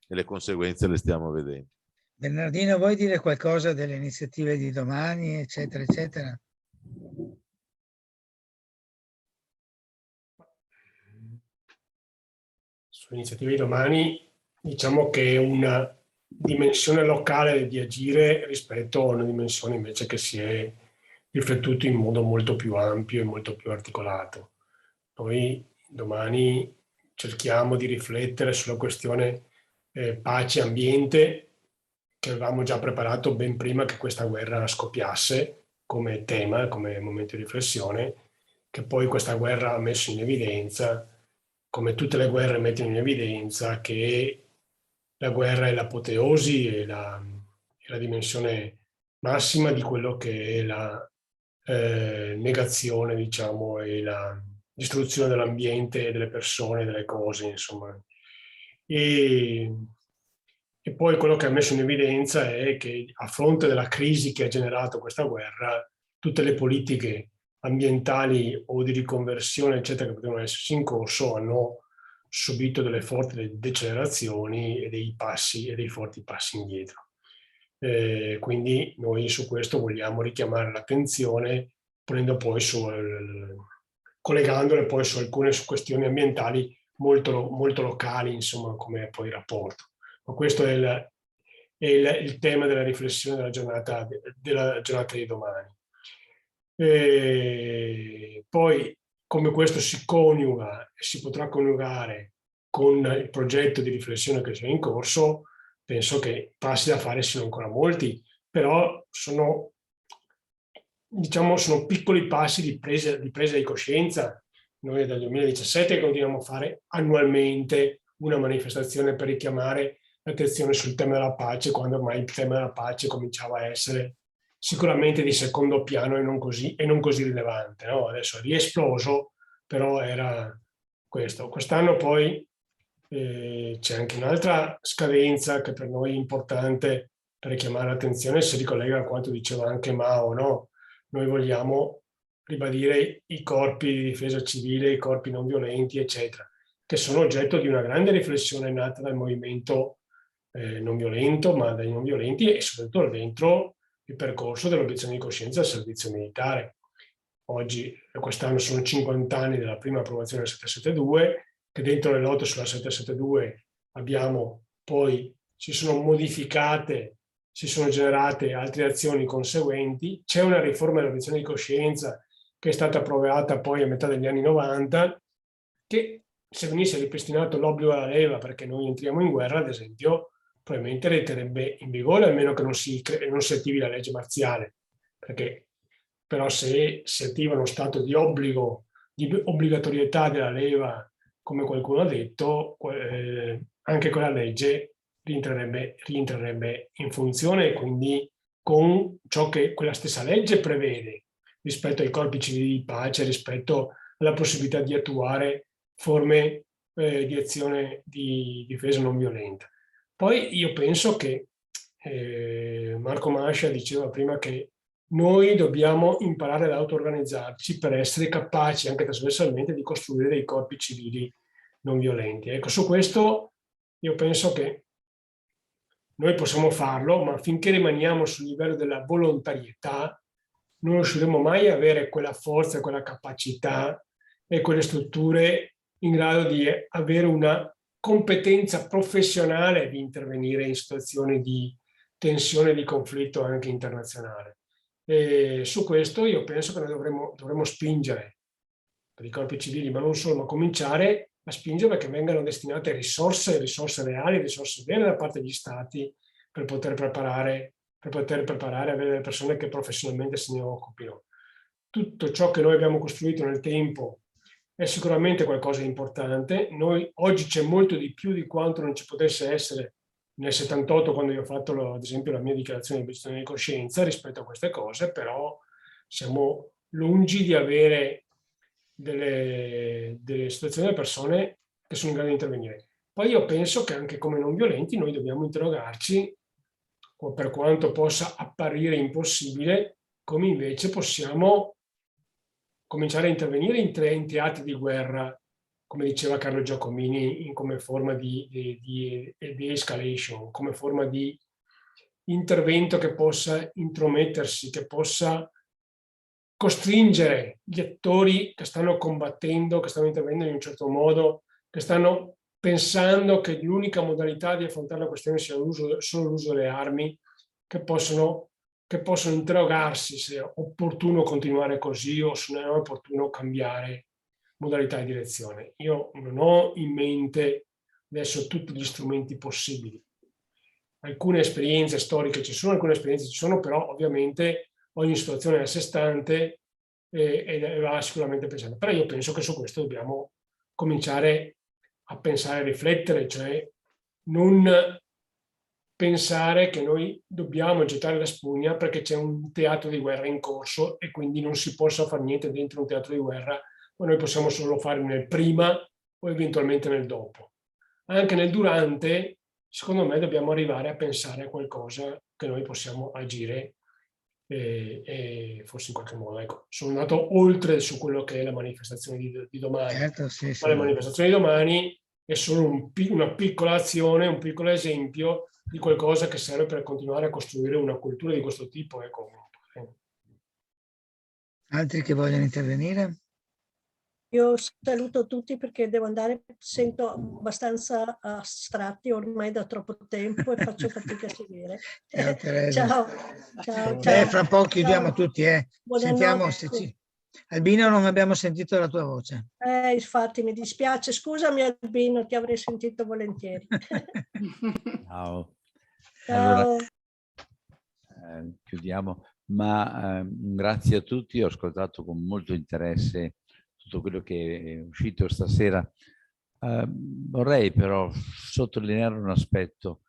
e le conseguenze le stiamo vedendo. Bernardino, vuoi dire qualcosa delle iniziative di domani, eccetera, eccetera? Sulle iniziative di domani, diciamo che è una dimensione locale di agire rispetto a una dimensione invece che si è riflettuto in modo molto più ampio e molto più articolato. Noi domani cerchiamo di riflettere sulla questione pace e ambiente, che avevamo già preparato ben prima che questa guerra scoppiasse come tema, come momento di riflessione, che poi questa guerra ha messo in evidenza, come tutte le guerre mettono in evidenza, che la guerra è l'apoteosi e la dimensione massima di quello che è la negazione, diciamo, e la distruzione dell'ambiente, delle persone, delle cose, insomma. E E poi quello che ha messo in evidenza è che a fronte della crisi che ha generato questa guerra, tutte le politiche ambientali o di riconversione, eccetera, che potevano esserci in corso, hanno subito delle forti decelerazioni e dei forti passi indietro. Quindi noi su questo vogliamo richiamare l'attenzione, collegandole poi su alcune questioni ambientali molto locali, insomma, come poi il rapporto. Ma questo è il tema della riflessione della giornata di domani. Poi, come questo si coniuga e si potrà coniugare con il progetto di riflessione che c'è in corso, penso che passi da fare siano ancora molti, però sono piccoli passi di presa di coscienza. Noi dal 2017 continuiamo a fare annualmente una manifestazione per richiamare l'attenzione sul tema della pace, quando ormai il tema della pace cominciava a essere sicuramente di secondo piano e non così rilevante, no? Adesso è riesploso, però era questo. Quest'anno poi c'è anche un'altra scadenza che per noi è importante per richiamare l'attenzione, si ricollega a quanto diceva anche Mao, no? Noi vogliamo ribadire i corpi di difesa civile, i corpi non violenti, eccetera, che sono oggetto di una grande riflessione nata dal movimento non violento, ma dai non violenti, e soprattutto dentro il percorso dell'obiezione di coscienza al servizio militare. Quest'anno sono 50 anni della prima approvazione del 772, che dentro le lotte sulla 772 si sono modificate, si sono generate altre azioni conseguenti. C'è una riforma dell'obiezione di coscienza che è stata approvata poi a metà degli anni 90, che se venisse ripristinato l'obbligo alla leva perché noi entriamo in guerra, ad esempio, probabilmente resterebbe in vigore, almeno che non si attivi la legge marziale, perché però se si attiva uno stato di obbligatorietà della leva, come qualcuno ha detto, anche quella legge rientrerebbe in funzione, e quindi con ciò che quella stessa legge prevede rispetto ai corpi civili di pace, rispetto alla possibilità di attuare forme di azione di difesa non violenta. Poi io penso che Marco Mascia diceva prima che noi dobbiamo imparare ad auto-organizzarci per essere capaci anche trasversalmente di costruire dei corpi civili non violenti. Ecco, su questo io penso che noi possiamo farlo, ma finché rimaniamo sul livello della volontarietà non riusciremo mai a avere quella forza, quella capacità e quelle strutture in grado di avere una competenza professionale di intervenire in situazioni di tensione e di conflitto anche internazionale. E su questo io penso che noi dovremmo spingere per i corpi civili, ma non solo, ma cominciare a spingere perché vengano destinate risorse reali, risorse vere da parte degli stati per poter preparare, avere delle persone che professionalmente se ne occupino. Tutto ciò che noi abbiamo costruito nel tempo è sicuramente qualcosa di importante. Oggi c'è molto di più di quanto non ci potesse essere nel 78, quando io ho fatto ad esempio la mia dichiarazione di obiezione di coscienza rispetto a queste cose, però siamo lungi di avere delle situazioni di persone che sono in grado di intervenire. Poi io penso che anche come non violenti noi dobbiamo interrogarci, per quanto possa apparire impossibile, come invece possiamo cominciare a intervenire in teatri di guerra, come diceva Carlo Giacomini, come forma di escalation, come forma di intervento che possa intromettersi, che possa costringere gli attori che stanno combattendo, che stanno intervenendo in un certo modo, che stanno pensando che l'unica modalità di affrontare la questione sia solo l'uso delle armi, che possono interrogarsi se è opportuno continuare così o se non è opportuno cambiare modalità di direzione. Io non ho in mente adesso tutti gli strumenti possibili. Alcune esperienze storiche ci sono, però ovviamente ogni situazione è a sé stante e va sicuramente pensata. Però io penso che su questo dobbiamo cominciare a pensare, a riflettere, cioè non pensare che noi dobbiamo gettare la spugna perché c'è un teatro di guerra in corso e quindi non si possa fare niente dentro un teatro di guerra, ma noi possiamo solo fare nel prima o eventualmente nel dopo. Anche nel durante secondo me dobbiamo arrivare a pensare a qualcosa che noi possiamo agire e forse in qualche modo, ecco, sono andato oltre su quello che è la manifestazione di domani. Certo, sì, sì. Ma la manifestazione di domani è solo una piccola azione, un piccolo esempio di qualcosa che serve per continuare a costruire una cultura di questo tipo. Ecco. Altri che vogliono intervenire? Io saluto tutti perché devo andare, sento abbastanza astratti ormai da troppo tempo e faccio fatica a seguire. Ciao Teresa. Ciao, ciao, ciao. Fra un po' chiudiamo tutti, Sentiamo se Buonanotte. Albino, non abbiamo sentito la tua voce. Infatti mi dispiace, scusami Albino, ti avrei sentito volentieri. Ciao. Ciao. Allora, chiudiamo, ma grazie a tutti, ho ascoltato con molto interesse tutto quello che è uscito stasera. Vorrei però sottolineare un aspetto.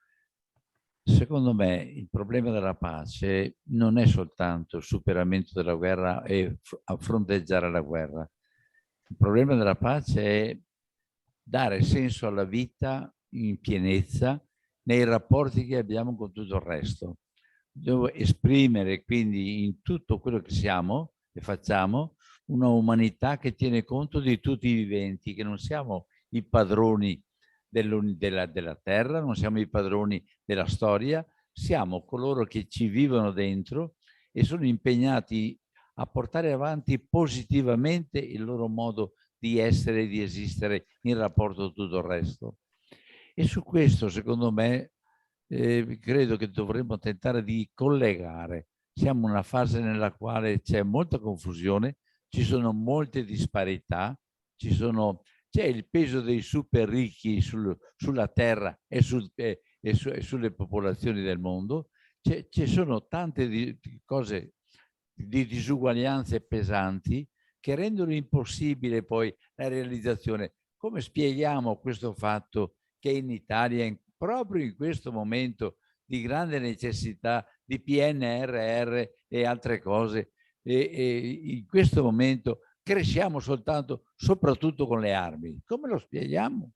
Secondo me il problema della pace non è soltanto il superamento della guerra e fronteggiare la guerra. Il problema della pace è dare senso alla vita in pienezza nei rapporti che abbiamo con tutto il resto. Devo esprimere quindi in tutto quello che siamo e facciamo una umanità che tiene conto di tutti i viventi, che non siamo i padroni della terra, non siamo i padroni della storia, siamo coloro che ci vivono dentro e sono impegnati a portare avanti positivamente il loro modo di essere e di esistere in rapporto a tutto il resto. E su questo, secondo me, credo che dovremmo tentare di collegare. Siamo in una fase nella quale c'è molta confusione, ci sono molte disparità, c'è il peso dei super ricchi sulla terra e sulle popolazioni del mondo, ci sono tante cose di disuguaglianze pesanti che rendono impossibile poi la realizzazione. Come spieghiamo questo fatto che in Italia, proprio in questo momento di grande necessità di PNRR e altre cose, e in questo momento cresciamo soprattutto con le armi? Come lo spieghiamo?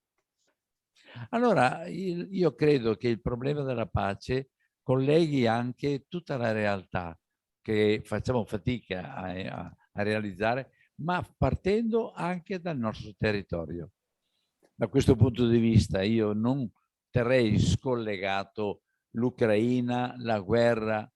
Allora, io credo che il problema della pace colleghi anche tutta la realtà che facciamo fatica a realizzare, ma partendo anche dal nostro territorio. Da questo punto di vista io non terrei scollegato l'Ucraina, la guerra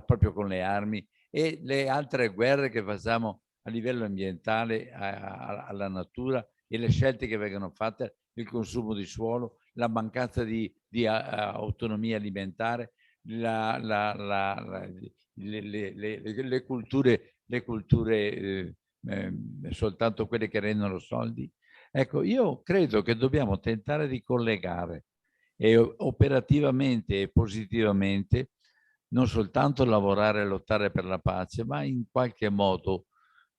proprio con le armi e le altre guerre che facciamo a livello ambientale alla natura e le scelte che vengono fatte, il consumo di suolo, la mancanza di autonomia alimentare, le culture soltanto quelle che rendono soldi. Ecco, io credo che dobbiamo tentare di collegare operativamente e positivamente non soltanto lavorare e lottare per la pace, ma in qualche modo,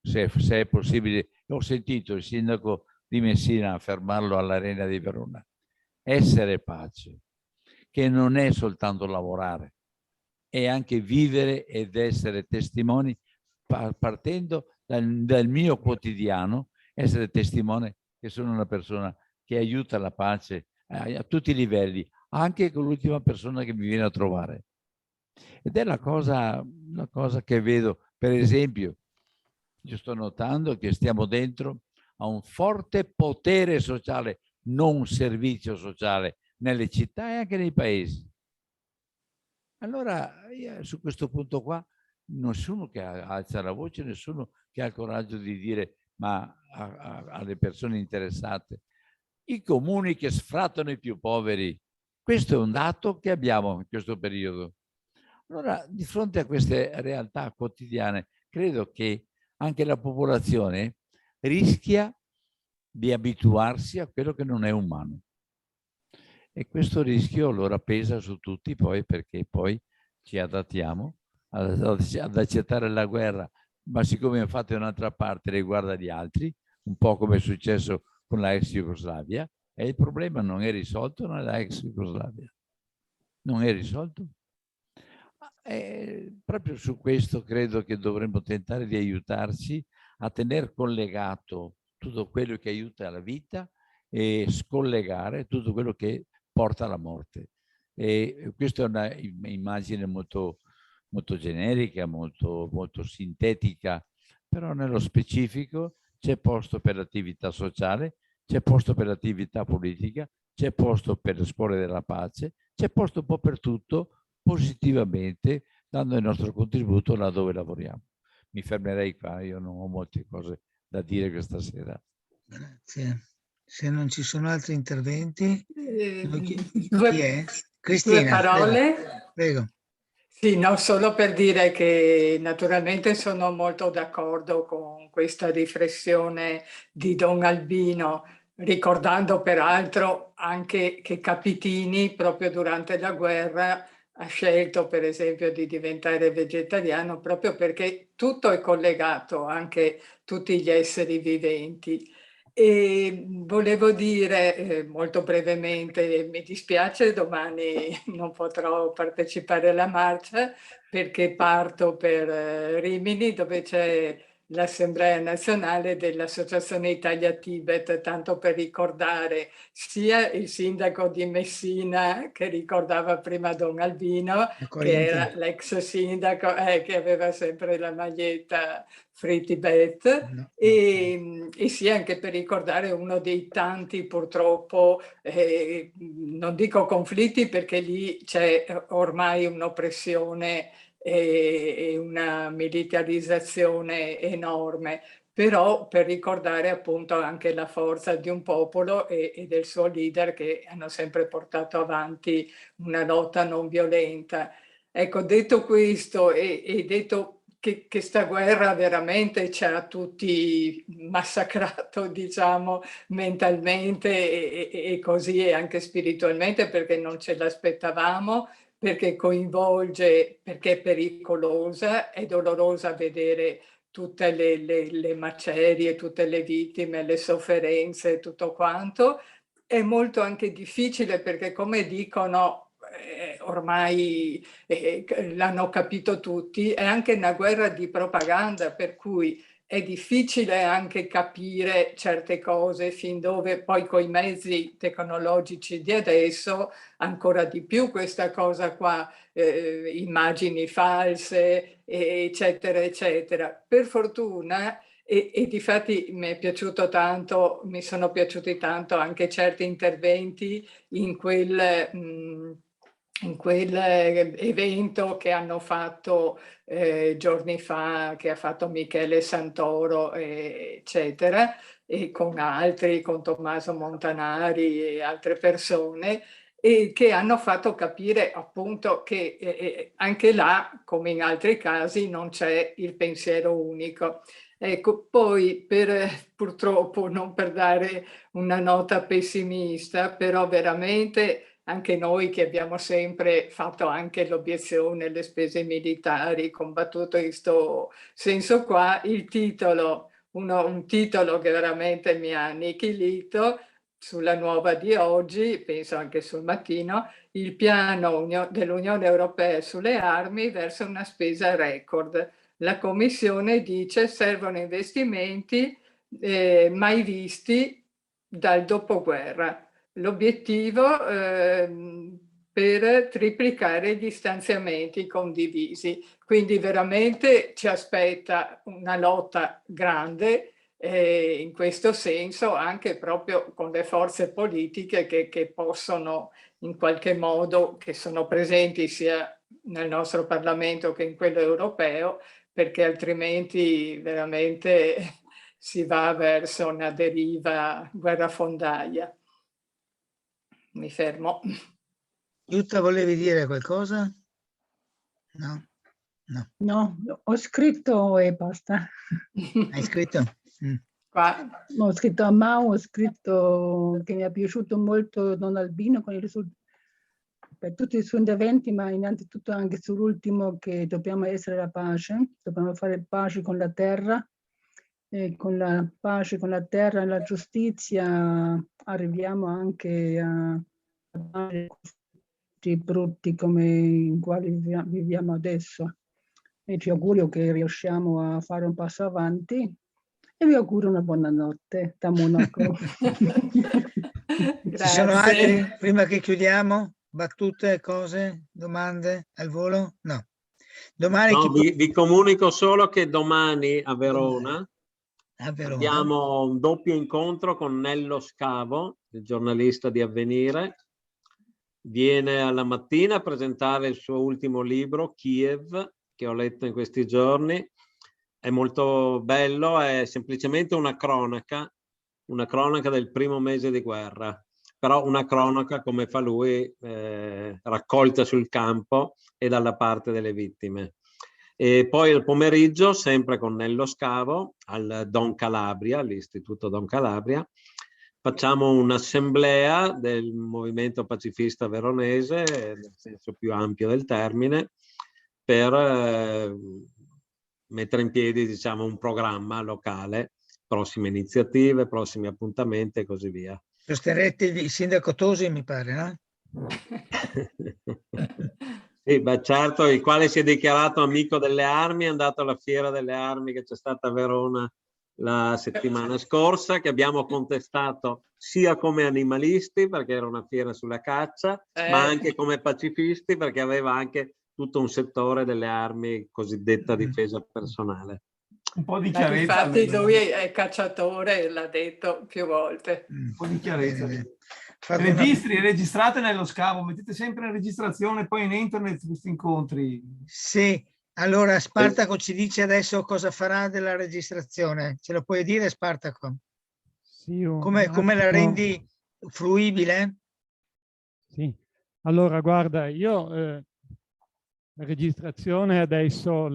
se è possibile, ho sentito il sindaco di Messina affermarlo all'Arena di Verona, essere pace, che non è soltanto lavorare, è anche vivere ed essere testimoni partendo dal mio quotidiano, essere testimone che sono una persona che aiuta la pace a tutti i livelli, anche con l'ultima persona che mi viene a trovare. Ed è la cosa che vedo, per esempio, io sto notando che stiamo dentro a un forte potere sociale, non servizio sociale, nelle città e anche nei paesi. Allora, su questo punto qua, nessuno che alza la voce, nessuno che ha il coraggio di dire alle persone interessate, i comuni che sfrattano i più poveri, questo è un dato che abbiamo in questo periodo. Allora, di fronte a queste realtà quotidiane, credo che anche la popolazione rischia di abituarsi a quello che non è umano. E questo rischio allora pesa su tutti poi, perché poi ci adattiamo ad accettare la guerra, ma siccome infatti un'altra parte riguarda gli altri, un po' come è successo con la ex Jugoslavia, e il problema non è risolto nella ex Jugoslavia. Non è risolto. E proprio su questo credo che dovremmo tentare di aiutarci a tenere collegato tutto quello che aiuta la vita e scollegare tutto quello che porta alla morte. E questa è una immagine molto, molto generica, molto, molto sintetica, però nello specifico c'è posto per l'attività sociale, c'è posto per l'attività politica, c'è posto per le scuole della pace, c'è posto un po' per tutto, positivamente, dando il nostro contributo là dove lavoriamo. Mi fermerei qua, io non ho molte cose da dire questa sera. Grazie. Se non ci sono altri interventi, chi è? Cristina, 2 parole. Prego. Sì, no, solo per dire che naturalmente sono molto d'accordo con questa riflessione di Don Albino, ricordando peraltro anche che Capitini proprio durante la guerra ha scelto per esempio di diventare vegetariano proprio perché tutto è collegato, anche tutti gli esseri viventi. E volevo dire molto brevemente, mi dispiace, domani non potrò partecipare alla marcia perché parto per Rimini, dove c'è l'Assemblea Nazionale dell'Associazione Italia Tibet, tanto per ricordare sia il sindaco di Messina, che ricordava prima Don Albino, che era l'ex sindaco, che aveva sempre la maglietta Free Tibet, e sia anche per ricordare uno dei tanti purtroppo, non dico conflitti perché lì c'è ormai un'oppressione e una militarizzazione enorme, però per ricordare appunto anche la forza di un popolo e del suo leader che hanno sempre portato avanti una lotta non violenta. Ecco, detto questo e detto che sta guerra veramente ci ha tutti massacrato, diciamo, mentalmente e così e anche spiritualmente, perché non ce l'aspettavamo, perché coinvolge, perché è pericolosa, è dolorosa vedere tutte le macerie, tutte le vittime, le sofferenze, tutto quanto. È molto anche difficile perché, come dicono, ormai l'hanno capito tutti, è anche una guerra di propaganda, per cui è difficile anche capire certe cose fin dove poi coi mezzi tecnologici di adesso ancora di più questa cosa qua, immagini false, eccetera, eccetera. Per fortuna, e difatti mi è piaciuto tanto, mi sono piaciuti tanto anche certi interventi in quel evento che hanno fatto giorni fa, che ha fatto Michele Santoro, eccetera, e con altri, con Tommaso Montanari e altre persone, e che hanno fatto capire appunto che anche là, come in altri casi, non c'è il pensiero unico. Ecco, poi purtroppo, non per dare una nota pessimista, però veramente anche noi che abbiamo sempre fatto anche l'obiezione, le spese militari, combattuto in questo senso qua, il titolo, un titolo che veramente mi ha annichilito, sulla Nuova di oggi, penso anche sul Mattino, il piano dell'Unione Europea sulle armi verso una spesa record. La Commissione dice servono investimenti mai visti dal dopoguerra. L'obiettivo per triplicare gli stanziamenti condivisi. Quindi veramente ci aspetta una lotta grande in questo senso, anche proprio con le forze politiche che possono in qualche modo, che sono presenti sia nel nostro Parlamento che in quello europeo, perché altrimenti veramente si va verso una deriva guerrafondaia. Mi fermo. Jutta, volevi dire qualcosa? No? No. No, ho scritto e basta. Hai scritto? Qua. Ho scritto a Mau, ho scritto che mi è piaciuto molto Don Albino per tutti i suoi interventi, ma innanzitutto anche sull'ultimo, che dobbiamo essere la pace, dobbiamo fare pace con la terra, e con la pace con la terra e la giustizia arriviamo anche a conflitti brutti come in quali viviamo adesso. E ci auguro che riusciamo a fare un passo avanti e vi auguro una buona notte da Monaco. Ci sono Grazie. altri, prima che chiudiamo? Battute, cose, domande al volo? No. Domani No, vi comunico solo che domani a Verona abbiamo un doppio incontro con Nello Scavo, il giornalista di Avvenire. Viene alla mattina a presentare il suo ultimo libro, Kiev, che ho letto in questi giorni. È molto bello, è semplicemente una cronaca del primo mese di guerra, però una cronaca, come fa lui, raccolta sul campo e dalla parte delle vittime. E poi il pomeriggio, sempre con Nello Scavo, al Don Calabria, all'Istituto Don Calabria, facciamo un'assemblea del movimento pacifista veronese, nel senso più ampio del termine, per mettere in piedi, diciamo, un programma locale, prossime iniziative, prossimi appuntamenti e così via. Sosterrete il sindaco Tosi, mi pare, no? Sì, beh, certo, il quale si è dichiarato amico delle armi, è andato alla Fiera delle Armi che c'è stata a Verona la settimana scorsa, che abbiamo contestato sia come animalisti, perché era una fiera sulla caccia, ma anche come pacifisti, perché aveva anche tutto un settore delle armi, cosiddetta difesa personale. Un po' di chiarezza. Infatti lui è cacciatore, l'ha detto più volte. Un po' di chiarezza. Bene. Registrate Nello Scavo, mettete sempre in registrazione poi in internet questi incontri. Sì, allora Spartaco ci dice adesso cosa farà della registrazione. Ce lo puoi dire, Spartaco? Sì, come la rendi fruibile? Sì, allora guarda, io la registrazione adesso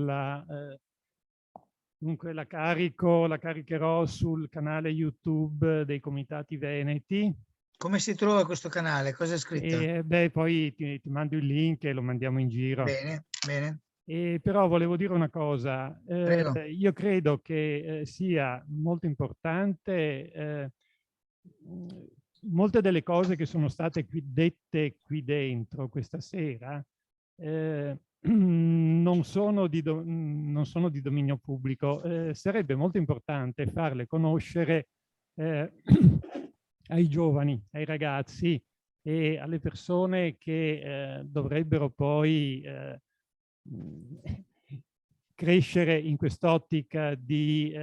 dunque la caricherò sul canale YouTube dei Comitati Veneti. Come si trova questo canale? Cosa è scritto? Beh, poi ti mando il link e lo mandiamo in giro. Bene, bene. Però volevo dire una cosa. Io credo che sia molto importante molte delle cose che sono state dette qui dentro questa sera non sono di dominio pubblico. Sarebbe molto importante farle conoscere ai giovani, ai ragazzi e alle persone che dovrebbero poi crescere in quest'ottica di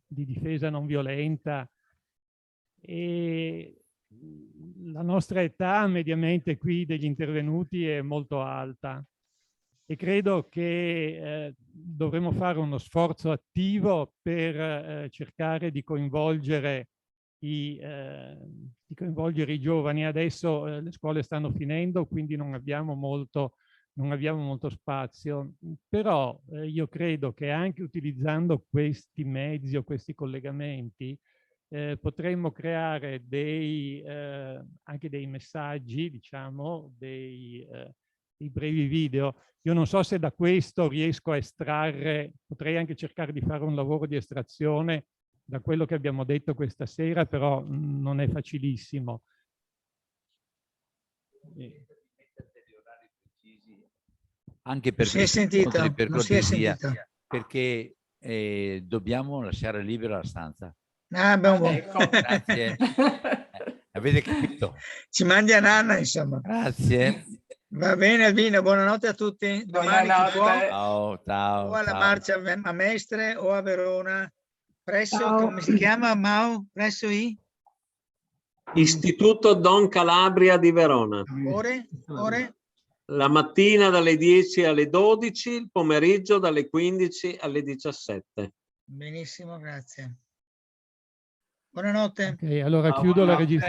difesa non violenta. E la nostra età mediamente qui degli intervenuti è molto alta e credo che dovremo fare uno sforzo attivo per cercare di coinvolgere i giovani. Adesso le scuole stanno finendo, quindi non abbiamo molto spazio, però io credo che anche utilizzando questi mezzi o questi collegamenti potremmo creare anche dei messaggi, diciamo, dei brevi video. Io non so se da questo riesco a estrarre, potrei anche cercare di fare un lavoro di estrazione da quello che abbiamo detto questa sera, però non è facilissimo. Anche per cortesia, perché dobbiamo lasciare libera la stanza. Ecco. Grazie. Avete capito? Ci mandi a Nanna, insomma. Grazie. Va bene, Albino, buonanotte a tutti. Domani chi può? Ciao, ciao. O alla marcia a Mestre o a Verona, presso, Ciao. come si chiama, Mao? Presso Istituto Don Calabria di Verona. Ore? La mattina dalle 10 alle 12, il pomeriggio dalle 15 alle 17. Benissimo, grazie. Buonanotte. Ok, allora chiudo la registrazione.